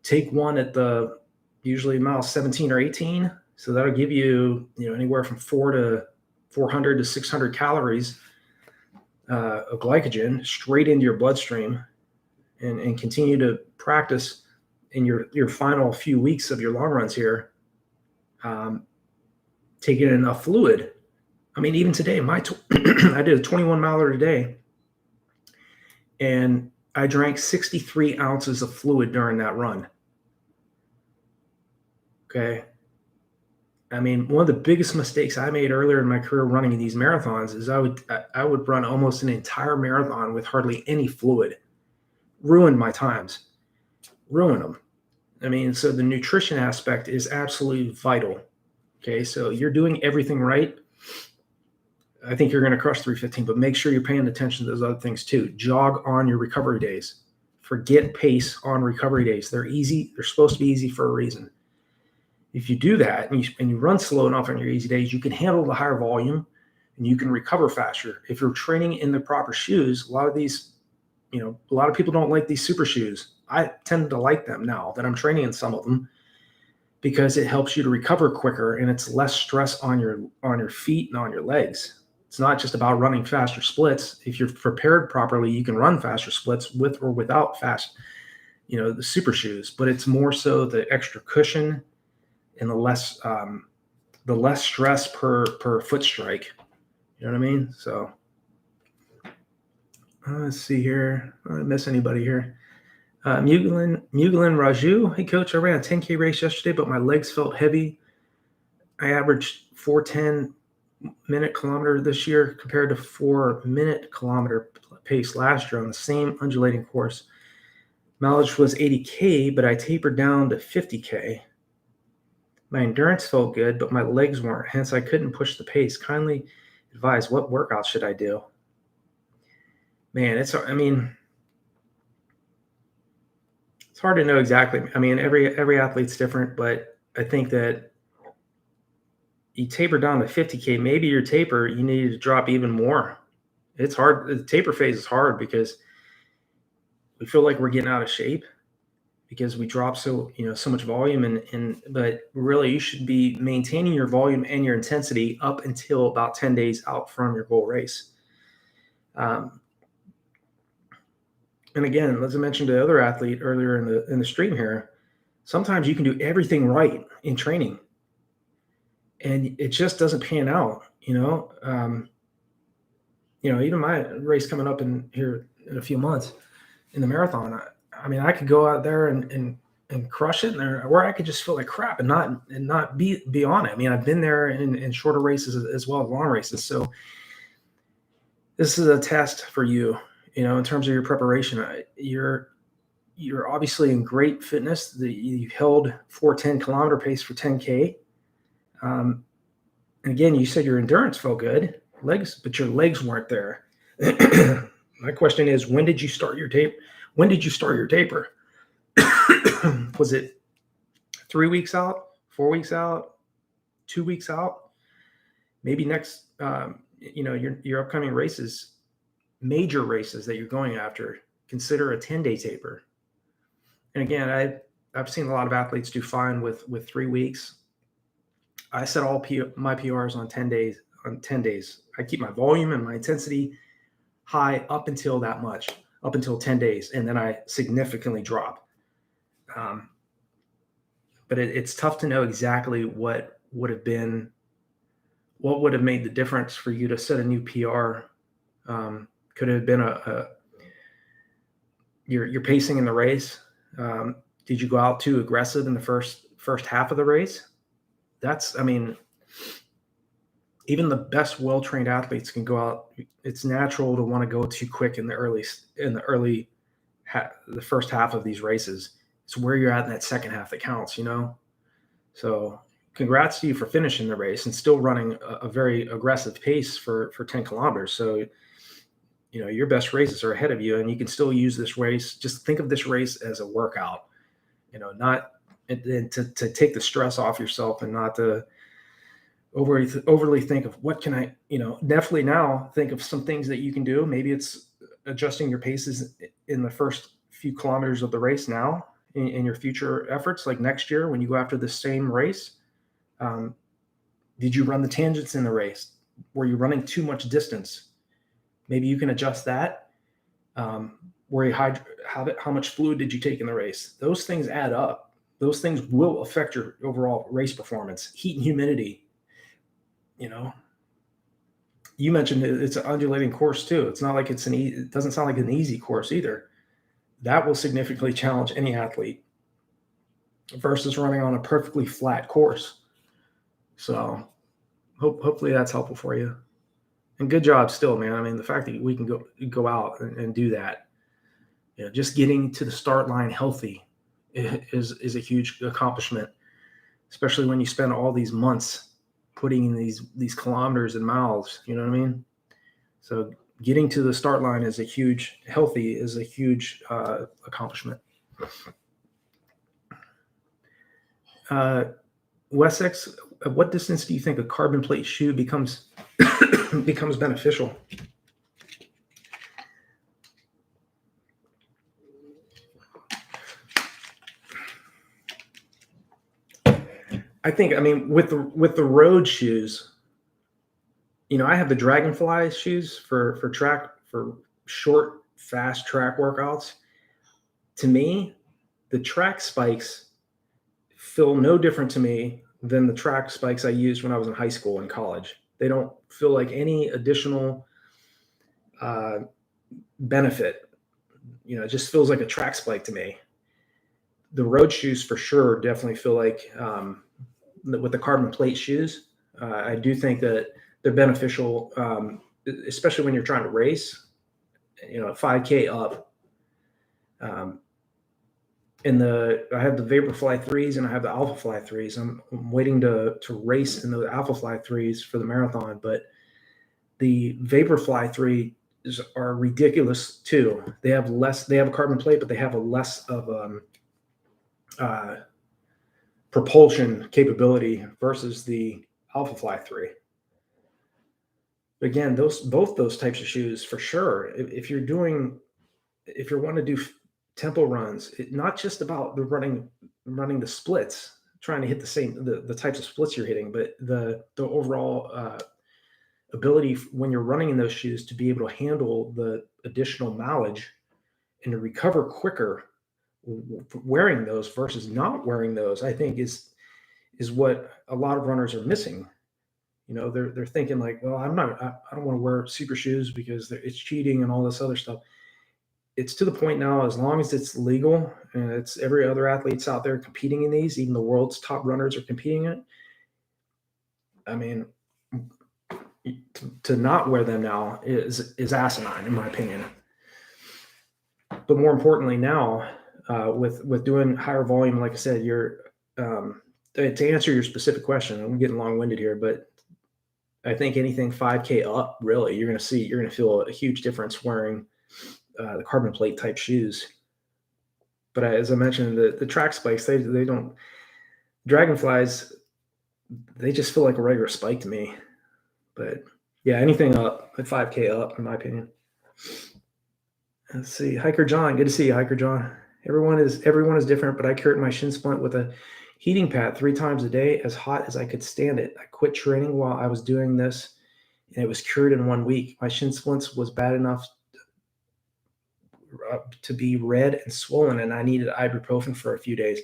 Take 1 at the usually mile 17 or 18, so that'll give you, anywhere from 400 to 600 calories of glycogen straight into your bloodstream, and continue to practice in your final few weeks of your long runs here, taking enough fluid. I mean, even today, I did a 21 miler today, and I drank 63 ounces of fluid during that run. Okay. I mean, one of the biggest mistakes I made earlier in my career running these marathons is I would run almost an entire marathon with hardly any fluid. Ruined my times. Ruin them. I mean, so the nutrition aspect is absolutely vital. Okay, so you're doing everything right. I think you're going to crush 3:15, but make sure you're paying attention to those other things too. Jog on your recovery days. Forget pace on recovery days. They're easy. They're supposed to be easy for a reason. If you do that and you run slow enough on your easy days, you can handle the higher volume and you can recover faster. If you're training in the proper shoes, a lot of people don't like these super shoes. I tend to like them now that I'm training in some of them, because it helps you to recover quicker and it's less stress on your feet and on your legs. It's not just about running faster splits. If you're prepared properly, you can run faster splits with or without the super shoes, but it's more so the extra cushion and the less stress per foot strike. You know what I mean? So let's see here. I didn't miss anybody here. Mughal Raju. Hey, coach, I ran a 10K race yesterday, but my legs felt heavy. I averaged 4:10 minute kilometer this year compared to 4-minute kilometer pace last year on the same undulating course. Mileage was 80K, but I tapered down to 50K. My endurance felt good, but my legs weren't, hence I couldn't push the pace. Kindly advise, what workout should I do? Man, it's hard to know exactly. I mean, every athlete's different, but I think that you taper down to 50K, maybe your taper, you need to drop even more. It's hard. The taper phase is hard because we feel like we're getting out of shape because we drop so much volume, but really you should be maintaining your volume and your intensity up until about 10 days out from your goal race. And again, as I mentioned to the other athlete earlier in the stream here, sometimes you can do everything right in training and it just doesn't pan out, even my race coming up in a few months in the marathon. I could go out there and crush it, or I could just feel like crap and not be on it. I mean, I've been there in shorter races as well as long races. So this is a test for you, in terms of your preparation. You're obviously in great fitness. You held 4:10 kilometer pace for 10K. And again, you said your endurance felt good, but your legs weren't there. My question is, when did you start your tape? When did you start your taper? Was it 3 weeks out, 4 weeks out, 2 weeks out? Maybe next, your upcoming races, major races that you're going after, consider a 10-day taper. And again, I've seen a lot of athletes do fine with 3 weeks. I set all my PRs on 10 days. On 10 days, I keep my volume and my intensity high up until 10 days, and then I significantly drop. But it's tough to know exactly what would have made the difference for you to set a new PR. Could have been your pacing in the race. Did you go out too aggressive in the first half of the race? Even the best well-trained athletes can go out. It's natural to want to go too quick in the first half of these races. It's where you're at in that second half that counts, So congrats to you for finishing the race and still running a very aggressive pace for 10 kilometers. So, your best races are ahead of you, and you can still use this race. Just think of this race as a workout, not to take the stress off yourself and not to overly think of what can I, definitely now think of some things that you can do. Maybe it's adjusting your paces in the first few kilometers of the race now in your future efforts, like next year when you go after the same race. Did you run the tangents in the race? Were you running too much distance? Maybe you can adjust that. How much fluid did you take in the race? Those things add up. Those things will affect your overall race performance. Heat and humidity. You mentioned it's an undulating course too. It's not like it doesn't sound like an easy course either. That will significantly challenge any athlete versus running on a perfectly flat course. So hopefully that's helpful for you. And good job still, man. The fact that we can go out and do that, just getting to the start line healthy is a huge accomplishment, especially when you spend all these months putting in these kilometers and miles, you know what I mean? So getting to the start line is a huge accomplishment. Wessex, at what distance do you think a carbon plate shoe becomes beneficial? I think, with the road shoes, I have the Dragonfly shoes for short, fast track workouts. To me, the track spikes feel no different to me than the track spikes I used when I was in high school and college. They don't feel like any additional benefit. it just feels like a track spike to me. The road shoes for sure definitely feel like with the carbon plate shoes, I do think that they're beneficial, especially when you're trying to race, 5K up. I have the Vaporfly 3s and I have the Alphafly 3s. I'm waiting to race in the Alphafly 3s for the marathon, but the Vaporfly 3s are ridiculous too. They have a carbon plate, but they have a less of propulsion capability versus the Alphafly 3. Again, both those types of shoes for sure. If you want to do tempo runs, not just about the running the splits, trying to hit the types of splits you're hitting, but the overall ability when you're running in those shoes to be able to handle the additional mileage and to recover quicker wearing those versus not wearing those, I think is what a lot of runners are missing. They're thinking like, well, I don't want to wear super shoes because it's cheating and all this other stuff. It's to the point now, as long as it's legal and it's every other athlete's out there competing in these, even the world's top runners are competing in it. I mean, to not wear them now is asinine, in my opinion. But more importantly now, with doing higher volume, like I said, to answer your specific question, I'm getting long-winded here, but I think anything 5K up, really, you're going to feel a huge difference wearing the carbon plate type shoes. But as I mentioned, the track spikes, they don't, Dragonflies, they just feel like a regular spike to me. But yeah, anything up, like 5K up, in my opinion. Let's see, Hiker John, good to see you, Hiker John. Everyone is different, but I cured my shin splint with a heating pad 3 times a day, as hot as I could stand it. I quit training while I was doing this, and it was cured in 1 week. My shin splints was bad enough to be red and swollen, and I needed ibuprofen for a few days.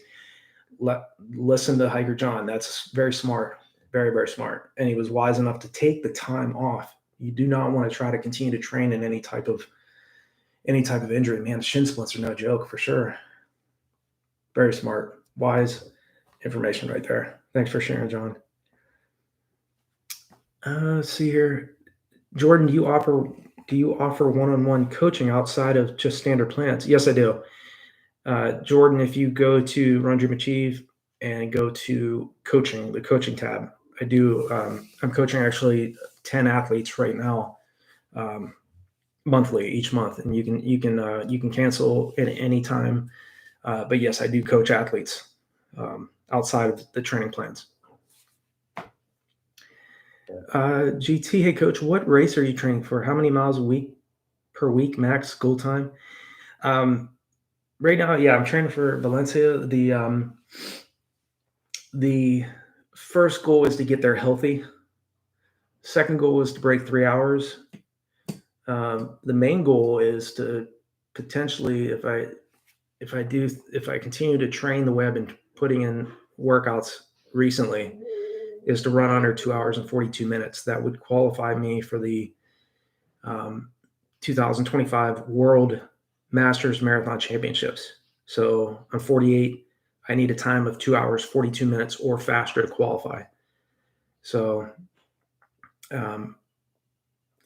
Listen to Hiker John. That's very smart, very, very smart. And he was wise enough to take the time off. You do not want to try to continue to train in any type of injury. Man, the shin splints are no joke for sure. Very smart, wise information right there. Thanks for sharing, John. Let's see here. Jordan, do you offer one-on-one coaching outside of just standard plans? Yes, I do. Jordan, if you go to RunDreamAchieve and go to coaching, the coaching tab, I do. I'm coaching actually 10 athletes right now, monthly each month, and you can cancel at any time. But yes, I do coach athletes outside of the training plans. GT, hey coach, what race are you training for? How many miles per week max goal time? Right now, yeah, I'm training for Valencia. The first goal is to get there healthy. Second goal is to break 3 hours. The main goal is to potentially, if I continue to train the way I've been putting in workouts recently, is to run under 2 hours and 42 minutes. That would qualify me for the 2025 World Masters Marathon Championships. So I'm 48. I need a time of 2 hours, 42 minutes or faster to qualify. So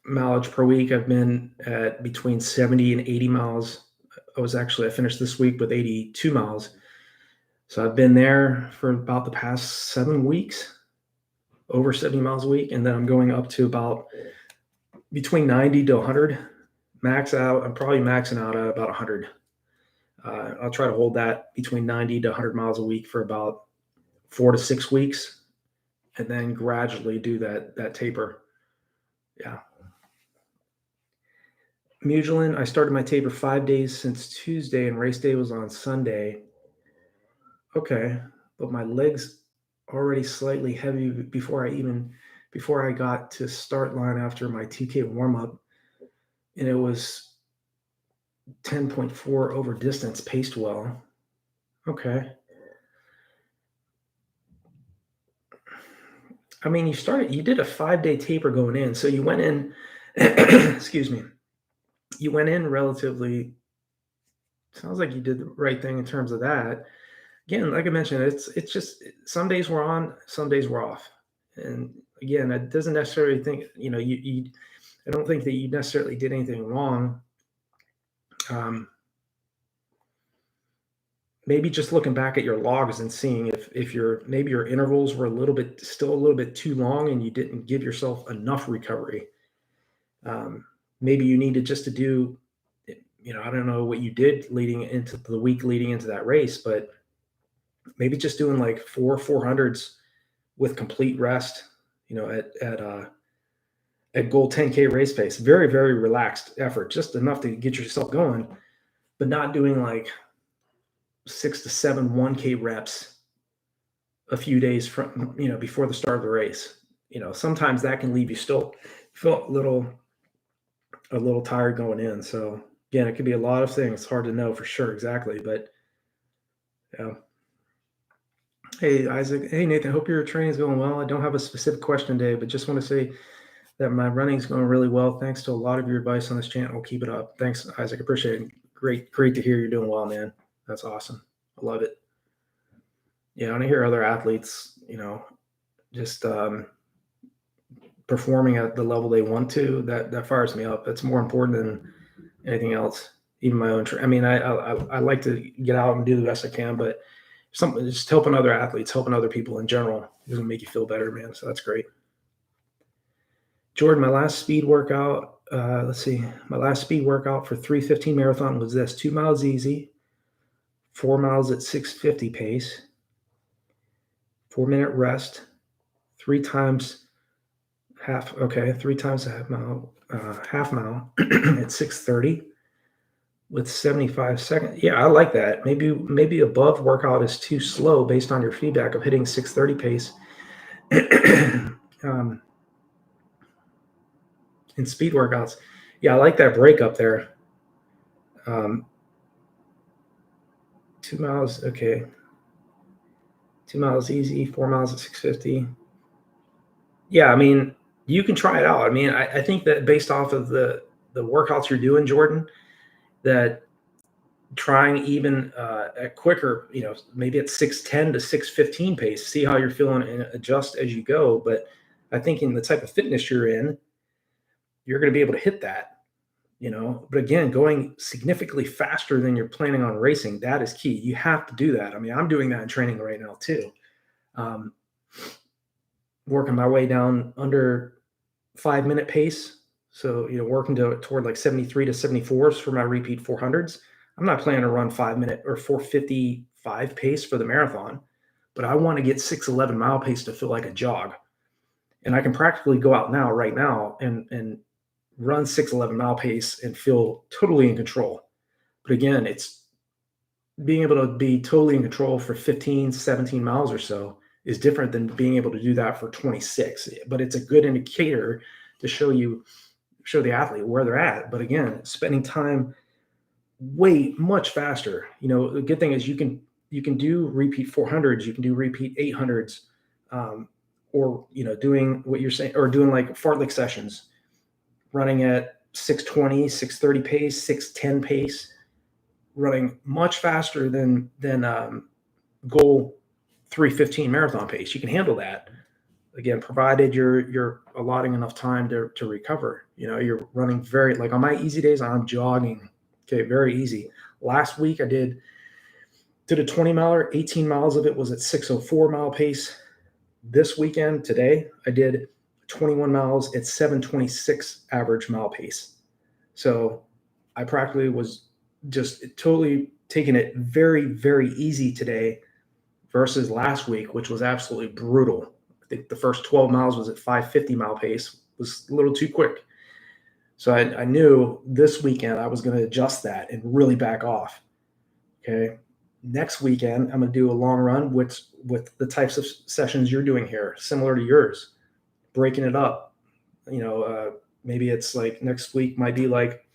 mileage per week, I've been at between 70 and 80 miles. I finished this week with 82 miles. So I've been there for about the past 7 weeks, over 70 miles a week. And then I'm going up to about between 90 to 100 max out. I'm probably maxing out at about 100. I'll try to hold that between 90 to 100 miles a week for about 4 to 6 weeks, and then gradually do that taper. Yeah. Mugilin, I started my taper 5 days since Tuesday, and race day was on Sunday. Okay, but my legs already slightly heavy before I got to start line after my TK warm up, and it was 10.4 over distance, paced well. Okay. I mean, you did a 5-day taper going in. So you went in, excuse me, you went in relatively sounds like you did the right thing in terms of that. Again, like I mentioned, it's just some days we're on, some days we're off. And again, it doesn't necessarily think, you I don't think that you necessarily did anything wrong. Um, maybe just looking back at your logs and seeing if maybe your intervals were still a little bit too long and you didn't give yourself enough recovery. Maybe you needed just to do, I don't know what you did leading into the week leading into that race, but maybe just doing like 400s with complete rest, at goal 10K race pace. Very, very relaxed effort, just enough to get yourself going, but not doing like 6 to 7 1K reps a few days from, before the start of the race. Sometimes that can leave you still feel a little tired going in. So again, it could be a lot of things. It's hard to know for sure exactly, but yeah. Hey, Isaac. Hey, Nathan. Hope your training is going well. I don't have a specific question today, but just want to say that my running is going really well. Thanks to a lot of your advice on this channel. Keep it up. Thanks, Isaac. Appreciate it. Great to hear you're doing well, man. That's awesome. I love it. Yeah, when I hear other athletes, just performing at the level they want to, that fires me up. That's more important than anything else. Even my own. I mean, I like to get out and do the best I can, but something just helping other athletes, helping other people in general, is gonna make you feel better, man. So that's great. Jordan, my last speed workout. My last speed workout for 3:15 marathon was this: 2 miles easy, 4 miles at 6:50 pace, 4-minute rest, 3 times half. Okay, 3 times a half mile at 6:30 with 75 seconds. Yeah, I like that. Maybe above workout is too slow based on your feedback of hitting 6:30 pace. In speed workouts. Yeah, I like that break up there. 2 miles, okay. 2 miles easy, 4 miles at 6:50. Yeah, I mean, you can try it out. I mean, I think that based off of the workouts you're doing, Jordan, that trying even at quicker, maybe at 6:10 to 6:15 pace, see how you're feeling and adjust as you go. But I think in the type of fitness you're in, you're going to be able to hit that. But again, going significantly faster than you're planning on racing, that is key. You have to do that. I mean, I'm doing that in training right now too. Working my way down under 5-minute pace. So, working toward like 73 to 74s for my repeat 400s. I'm not planning to run 5-minute or 4:55 pace for the marathon, but I want to get 6:11 mile pace to feel like a jog. And I can practically go out right now and run 6:11 mile pace and feel totally in control. But again, it's being able to be totally in control for 15, 17 miles or so is different than being able to do that for 26. But it's a good indicator to show the athlete where they're at. But again, spending time way much faster. The good thing is you can do repeat 400s, you can do repeat 800s, or doing what you're saying, or doing like fartlek sessions, running at 6:20, 6:30 pace, 6:10 pace, running much faster than goal 3:15 marathon pace. You can handle that. Again, provided you're allotting enough time to recover. You're running like on my easy days, I'm jogging. Okay, very easy. Last week I did a 20 miler, 18 miles of it was at 6:04 mile pace. This weekend, today, I did 21 miles at 7:26 average mile pace. So I practically was just totally taking it very, very easy today versus last week, which was absolutely brutal. I think the first 12 miles was at 5:50 mile pace, was a little too quick. So I knew this weekend I was going to adjust that and really back off. Okay. Next weekend, I'm going to do a long run with the types of sessions you're doing here, similar to yours, breaking it up. Maybe it's like next week might be like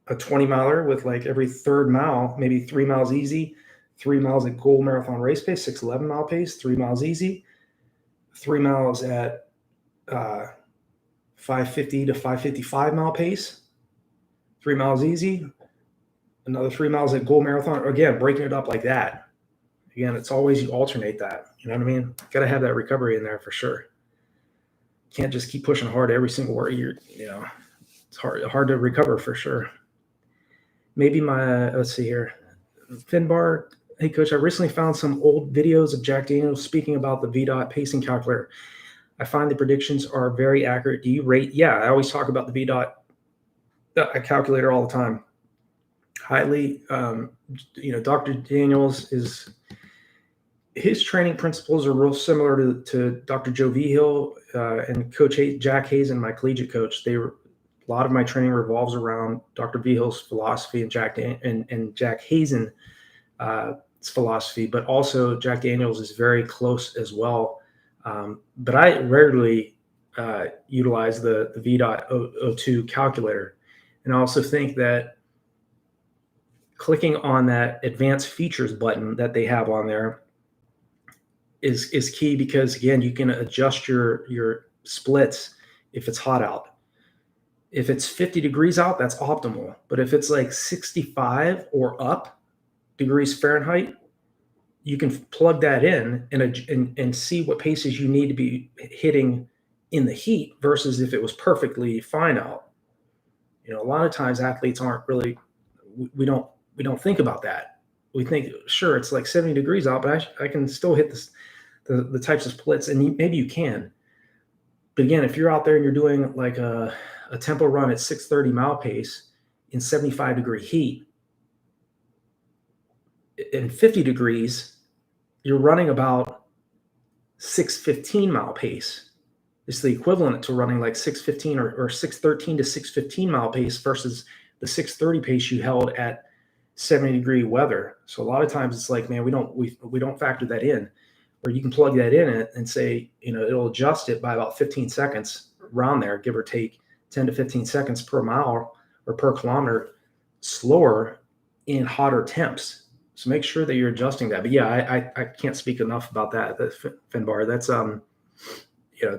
a 20 miler with like every third mile, maybe 3 miles easy, 3 miles at goal marathon race pace, 6:11 mile pace, 3 miles easy, 3 miles at 5:50 to 5:55 mile pace, 3 miles easy, another 3 miles at goal marathon. Again, breaking it up like that. Again, it's always you alternate that. You know what I mean? Got to have that recovery in there for sure. Can't just keep pushing hard every single word. It's hard to recover for sure. Maybe let's see here. Finbar, hey coach, I recently found some old videos of Jack Daniels speaking about the VDOT pacing calculator. I find the predictions are very accurate. Do you rate? Yeah, I always talk about the VDOT calculator all the time. Highly, Dr. Daniels his training principles are real similar to Dr. Joe Vigil and Coach Jack Hazen, my collegiate coach. A lot of my training revolves around Dr. Vigil's philosophy and Jack Hazen's philosophy, but also Jack Daniels is very close as well. But I rarely utilize the VDOT 02 calculator. And I also think that clicking on that advanced features button that they have on there is key, because again, you can adjust your splits if it's hot out. If it's 50 degrees out, that's optimal. But if it's like 65 or up degrees Fahrenheit, you can plug that in and see what paces you need to be hitting in the heat versus if it was perfectly fine out. A lot of times athletes aren't really, we don't think about that. We think, sure, it's like 70 degrees out, but I can still hit the types of splits, and maybe you can. But again, if you're out there and you're doing like a tempo run at 630 mile pace in 75 degree heat, in 50 degrees, you're running about 615 mile pace. It's the equivalent to running like 615 or 613 to 615 mile pace versus the 630 pace you held at 70 degree weather. So a lot of times it's like, man, we don't factor that in. Or you can plug that in and say, it'll adjust it by about 15 seconds around there, give or take 10 to 15 seconds per mile or per kilometer slower in hotter temps. So make sure that you're adjusting that. But yeah, I can't speak enough about that. Finbar, that's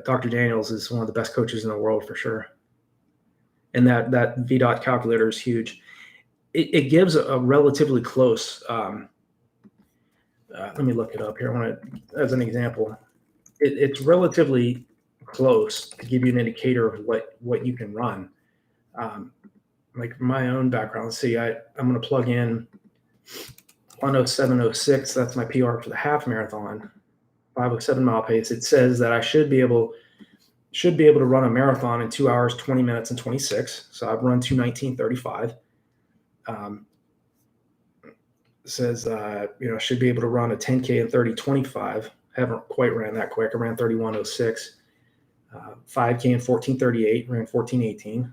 Dr. Daniels is one of the best coaches in the world for sure. And that VDOT calculator is huge. It gives a relatively close. Let me look it up here. As an example, it's relatively close to give you an indicator of what you can run. Like from my own background, let's see, I'm going to plug in 1:07:06. That's my PR for the half marathon, 5:07 mile pace. It says that I should be able to run a marathon in 2 hours, 20 minutes, and 26. So I've run 2:19:35. Says I should be able to run a 10K in 30:25. Haven't quite ran that quick. I ran 31:06. 5K in 14:38. Ran 14:18.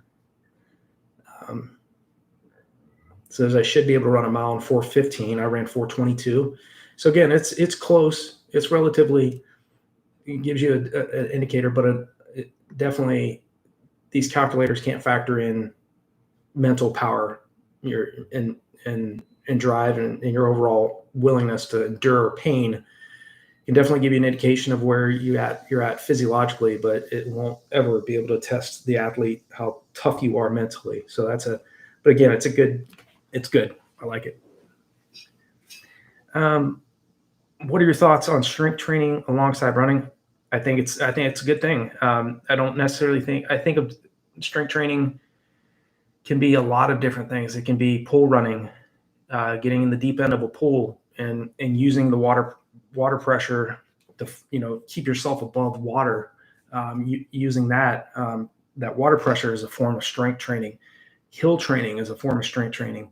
Says I should be able to run a mile in 4:15. I ran 4:22. So again, it's close. It's relatively, it gives you an indicator, but it definitely, these calculators can't factor in mental power, and drive and your overall willingness to endure pain. It can definitely give you an indication of where you're at physiologically, but it won't ever be able to test the athlete how tough you are mentally. So but again, it's good. I like it. What are your thoughts on strength training alongside running? I think it's a good thing. I don't necessarily think of strength training can be a lot of different things. It can be pool running, getting in the deep end of a pool and using the water pressure to keep yourself above water. Using that water pressure is a form of strength training. Hill training is a form of strength training.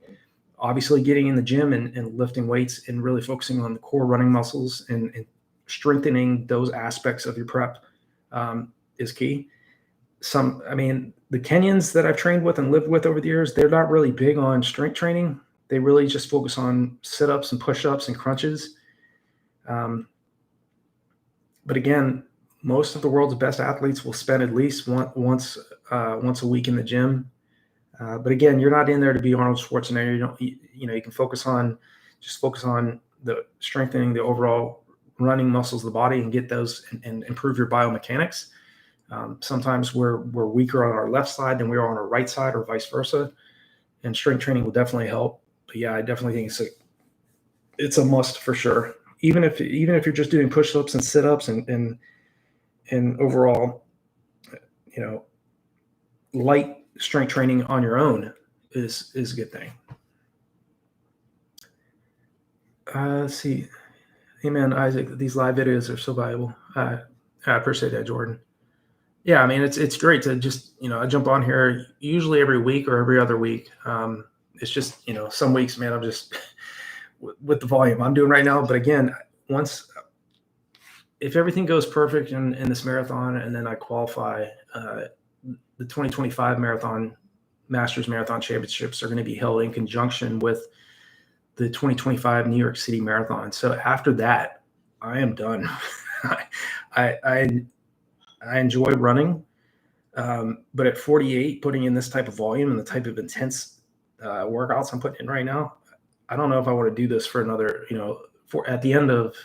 Obviously, getting in the gym and lifting weights and really focusing on the core running muscles and strengthening those aspects of your prep is key. The Kenyans that I've trained with and lived with over the years, they're not really big on strength training. They really just focus on sit-ups and push-ups and crunches. But again, most of the world's best athletes will spend at least once a week in the gym. But again, you're not in there to be Arnold Schwarzenegger. You can focus on the strengthening the overall running muscles of the body and get those and improve your biomechanics. Sometimes we're weaker on our left side than we are on our right side, or vice versa. And strength training will definitely help. yeah, I definitely think it's a must for sure. Even if you're just doing push-ups and sit-ups and overall, light strength training on your own is a good thing. Let's see. Hey man, Isaac, these live videos are so valuable. I appreciate that, Jordan. Yeah, I mean it's great to just I jump on here usually every week or every other week. It's just some weeks, man, I'm just with the volume I'm doing right now. But again, if everything goes perfect in this marathon, and then I qualify, the 2025 Masters Marathon Championships are going to be held in conjunction with the 2025 New York City Marathon. So after that, I am done. I enjoy running, but at 48, putting in this type of volume and the type of intense workouts I'm putting in right now, I don't know if I want to do this for another, at the end of,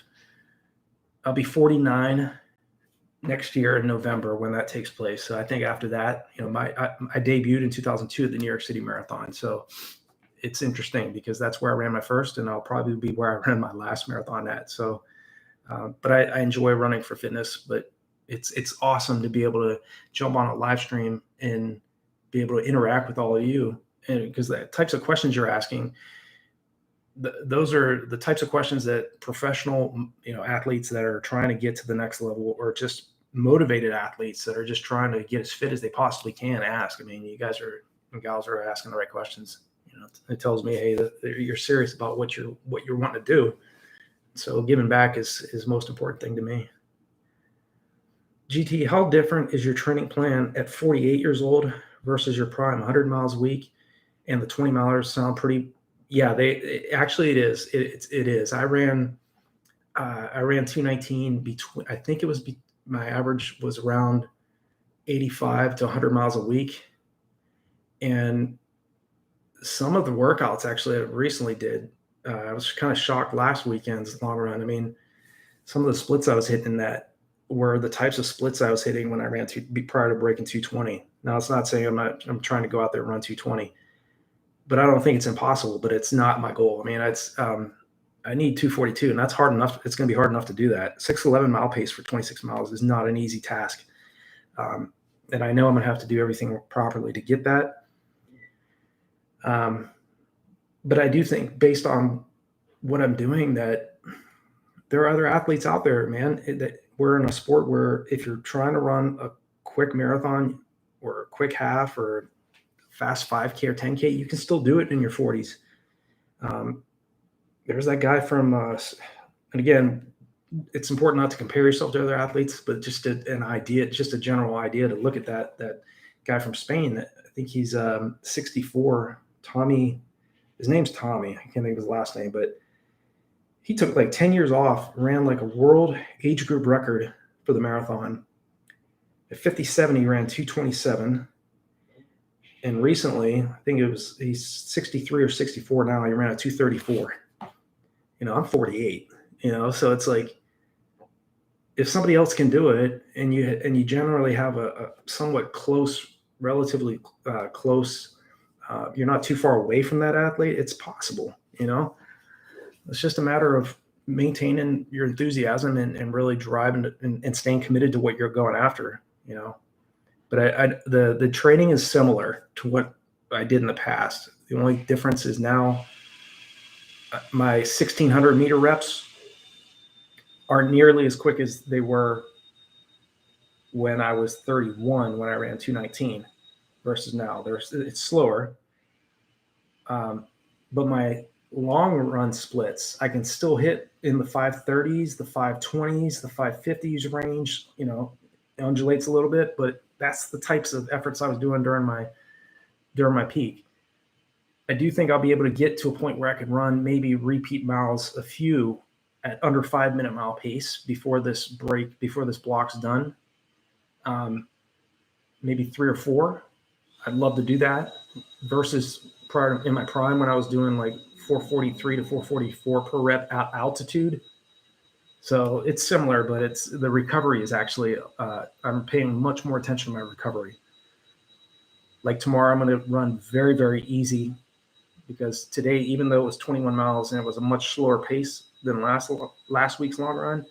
I'll be 49 next year in November when that takes place. So I think after that, I debuted in 2002 at the New York City Marathon. So it's interesting because that's where I ran my first, and I'll probably be where I ran my last marathon at. So, but I enjoy running for fitness, but it's awesome to be able to jump on a live stream and be able to interact with all of you. And because the types of questions you're asking, those are the types of questions that professional, athletes that are trying to get to the next level, or just motivated athletes that are just trying to get as fit as they possibly can ask. I mean, you guys and gals are asking the right questions. It tells me, hey, that you're serious about what you're wanting to do. So giving back is most important thing to me. GT, how different is your training plan at 48 years old versus your prime 100 miles a week? And the 20 milers sound pretty. Yeah, it is. It is. I ran 219 between. I think it was my average was around 85 to 100 miles a week, and some of the workouts actually I recently did. I was kind of shocked last weekend's long run. I mean, some of the splits I was hitting in that were the types of splits I was hitting when I ran prior to breaking 220. Now, it's not saying I'm trying to go out there and run 220. But I don't think it's impossible, but it's not my goal. I mean, I need 242, and that's hard enough. It's going to be hard enough to do that. 6:11 mile pace for 26 miles is not an easy task. And I know I'm going to have to do everything properly to get that. But I do think, based on what I'm doing, that there are other athletes out there, man, that we're in a sport where if you're trying to run a quick marathon or a quick half or fast 5K or 10K, you can still do it in your 40s. There's that guy from, and again, it's important not to compare yourself to other athletes, but just an idea, just a general idea to look at that guy from Spain. I think he's 64, Tommy. His name's Tommy. I can't think of his last name, but he took like 10 years off, ran like a world age group record for the marathon. At 57, he ran 227. And recently, I think he's 63 or 64 now. He ran a 234. I'm 48. So it's like, if somebody else can do it, and you generally have a somewhat close, relatively close, you're not too far away from that athlete, it's possible. It's just a matter of maintaining your enthusiasm and really driving and staying committed to what you're going after. But the training is similar to what I did in the past. The only difference is now my 1,600 meter reps aren't nearly as quick as they were when I was 31, when I ran 219, versus now. It's slower. But my long run splits, I can still hit in the 530s, the 520s, the 550s range, undulates a little bit, but that's the types of efforts I was doing during my peak. I do think I'll be able to get to a point where I could run maybe repeat miles, a few at under 5 minute mile pace before this block's done. Maybe 3 or 4. I'd love to do that versus in my prime when I was doing like 443 to 444 per rep at altitude. So it's similar, but the recovery is actually, I'm paying much more attention to my recovery. Like tomorrow, I'm going to run very, very easy because today, even though it was 21 miles and it was a much slower pace than last week's long run,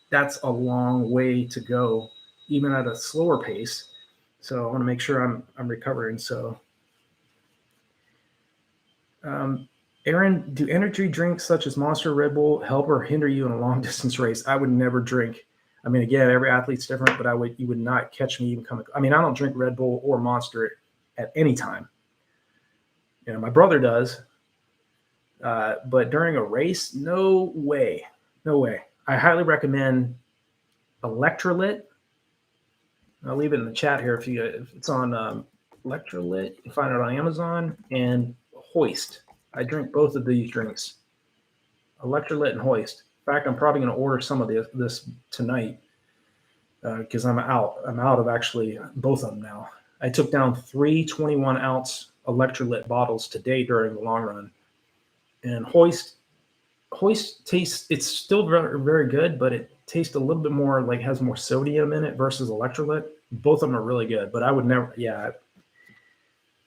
that's a long way to go, even at a slower pace. So I want to make sure I'm recovering. So, Aaron, do energy drinks such as Monster, Red Bull help or hinder you in a long distance race? I would never drink. I mean, again, every athlete's different, but you would not catch me even coming. I mean, I don't drink Red Bull or Monster at any time. You know, my brother does, but during a race, no way, no way. I highly recommend Electrolyte. I'll leave it in the chat here if it's on Electrolyte. You can find it on Amazon, and Hoist. I drink both of these drinks, Electrolyte and Hoist. In fact, I'm probably going to order some of this tonight because I'm out. I'm out of actually both of them now. I took down 3 21-ounce Electrolyte bottles today during the long run. And Hoist tastes, it's still very, very good, but it tastes a little bit more like has more sodium in it versus Electrolyte. Both of them are really good, but I would never,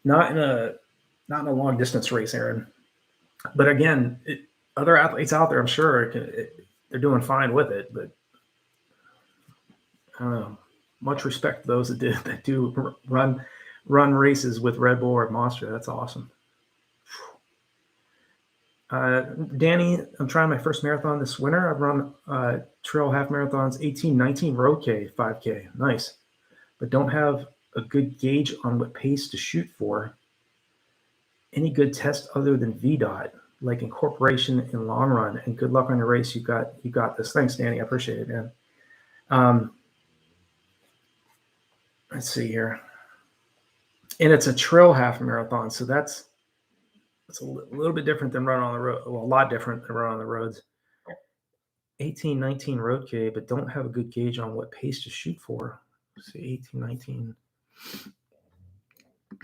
not in a long distance race, Aaron. But again, other athletes out there, I'm sure they're doing fine with it. But I don't know. Much respect to those that do run races with Red Bull or Monster. That's awesome. Danny, I'm trying my first marathon this winter. I've run trail half marathons, 18, 19, road K, 5K. Nice. But don't have a good gauge on what pace to shoot for. Any good test other than VDOT, like incorporation in long run, and good luck on your race. You got this. Thanks, Danny. I appreciate it, man. Let's see here. And it's a trail half marathon, so that's a little bit different than run on the road. Well, a lot different than run on the roads. 18, 19 road K, but don't have a good gauge on what pace to shoot for. Let's see, 18, 19.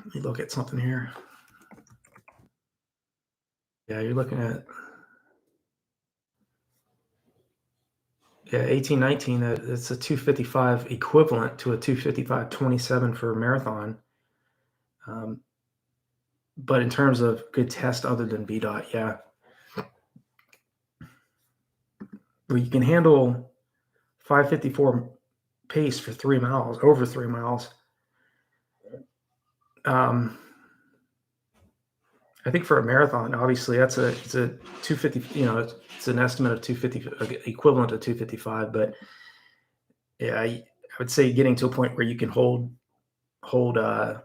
Let me look at something here. Yeah, you're looking at 18, 19. It's a 255 equivalent to a 255.27 for a marathon. But in terms of good test other than VDOT, yeah. Well, you can handle 554 pace for 3 miles, over 3 miles. I think for a marathon, obviously it's a 250, it's an estimate of 250, equivalent to 255. But yeah, I would say getting to a point where you can hold 620s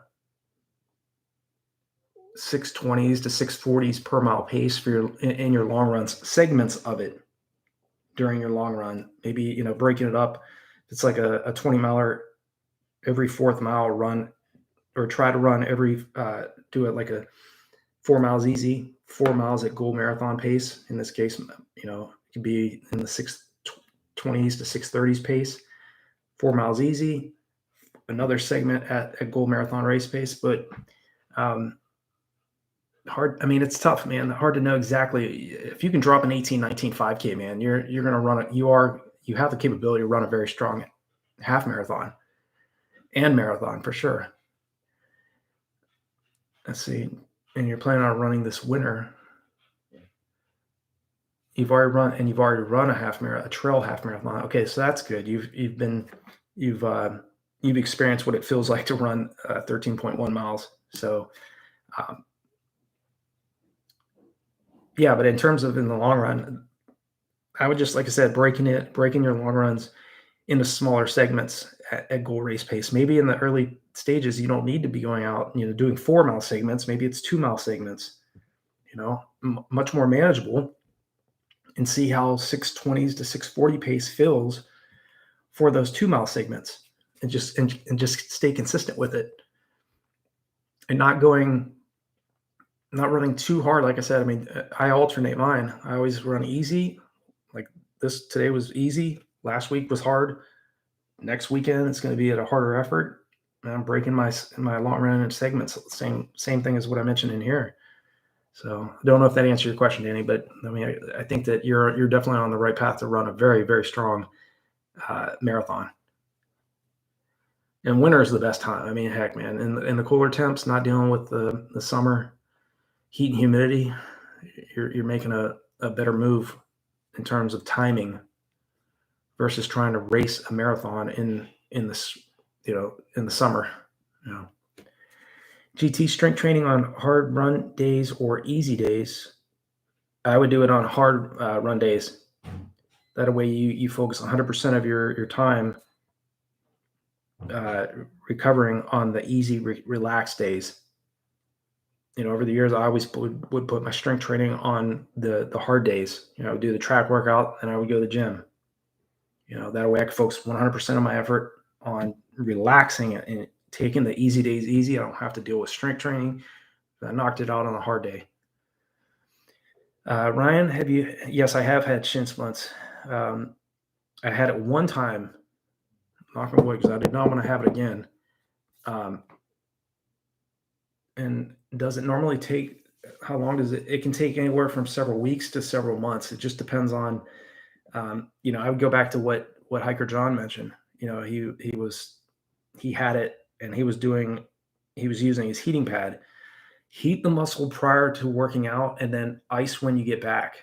to 640s per mile pace for in your long runs, segments of it during your long run. Maybe, breaking it up. It's like a 20 miler every 4th mile run, or try to run do it like a 4 miles easy, 4 miles at goal marathon pace. In this case, it could be in the 620s to 630s pace, 4 miles easy, another segment at goal marathon race pace. But hard. I mean, it's tough, man. Hard to know exactly. If you can drop an 18, 19, 5K, man, you're going to run it. You have the capability to run a very strong half marathon and marathon for sure. Let's see. And you're planning on running this winter. You've already run a trail half marathon. Okay, so that's good. You've experienced what it feels like to run 13.1 miles. So, yeah, but in terms of in the long run, I would just, like I said, breaking your long runs into smaller segments at goal race pace. Maybe in the early stages, you don't need to be going out, doing 4 mile segments. Maybe it's 2 mile segments, much more manageable, and see how 620s to 640 pace feels for those 2 mile segments, and just stay consistent with it, and not running too hard. Like I said, I mean, I alternate mine. I always run easy. Like today was easy. Last week was hard. Next weekend, it's going to be at a harder effort. And I'm breaking my long run in segments. Same thing as what I mentioned in here. So I don't know if that answers your question, Danny, but I mean, I think that you're definitely on the right path to run a very, very strong marathon. And winter is the best time. I mean, heck, man, in the cooler temps, not dealing with the summer heat and humidity, you're making a better move in terms of timing versus trying to race a marathon in this, in the summer. GT strength training on hard run days or easy days. I would do it on hard run days. That way you focus 100% of your time recovering on the easy, relaxed days. Over the years, I always would put my strength training on the hard days. I would do the track workout and I would go to the gym. That way I could focus 100% of my effort on relaxing and taking the easy days easy. I don't have to deal with strength training. I knocked it out on a hard day. Ryan, yes, I have had shin splints. I had it one time, knock on wood, because I did not want to have it again. And does it normally take, how long does it can take anywhere from several weeks to several months. It just depends on, I would go back to what Hiker John mentioned. He had it and he was using his heating pad. Heat the muscle prior to working out and then ice when you get back.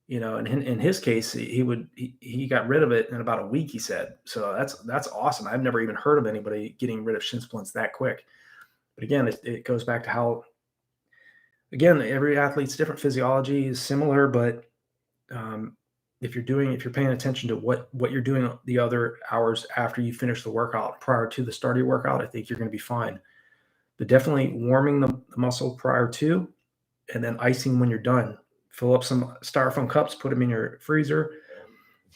And in his case, he got rid of it in about a week, he said. So that's awesome. I've never even heard of anybody getting rid of shin splints that quick. But again, it goes back to how, again, every athlete's different physiology is similar, but if you're paying attention to what you're doing the other hours after you finish the workout prior to the start of your workout, I think you're going to be fine. But definitely warming the muscle prior to, and then icing when you're done. Fill up some styrofoam cups, put them in your freezer.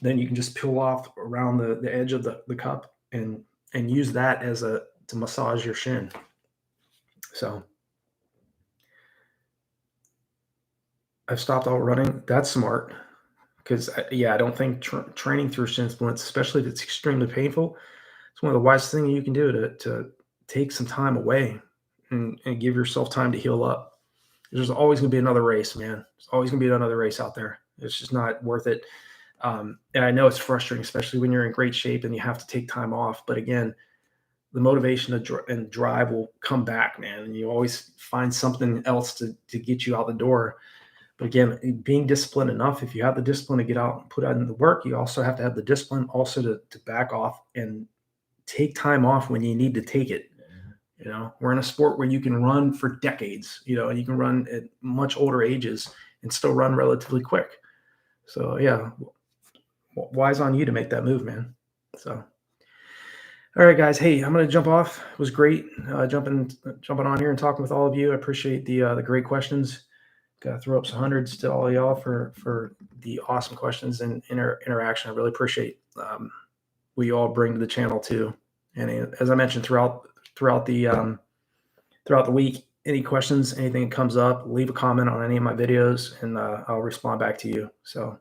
Then you can just peel off around the edge of the cup and use that to massage your shin. So I've stopped all running. That's smart. Because, I don't think training through shin splints, especially if it's extremely painful, it's one of the wisest things you can do to take some time away and give yourself time to heal up. There's always going to be another race, man. There's always going to be another race out there. It's just not worth it. And I know it's frustrating, especially when you're in great shape and you have to take time off. But again, the motivation and drive will come back, man. And you always find something else to get you out the door. But again, being disciplined enough, if you have the discipline to get out and put out in the work, you also have to have the discipline also to back off and take time off when you need to take it. We're in a sport where you can run for decades, and you can run at much older ages and still run relatively quick. So wise on you to make that move, man. So, all right, guys. Hey, I'm going to jump off. It was great jumping on here and talking with all of you. I appreciate the great questions. Got to throw up some hundreds to all of y'all for the awesome questions and interaction. I really appreciate what you all bring to the channel too. And as I mentioned throughout the week, any questions, anything that comes up, leave a comment on any of my videos, and I'll respond back to you. So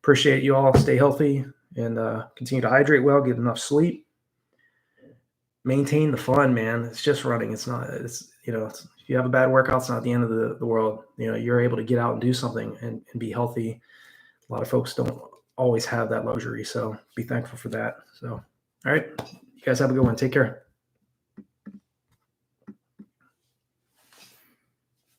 appreciate you all. Stay healthy and continue to hydrate well, get enough sleep. Maintain the fun, man. It's just running. It's if you have a bad workout, it's not the end of the world. You're able to get out and do something and be healthy. A lot of folks don't always have that luxury. So be thankful for that. So, all right. You guys have a good one. Take care.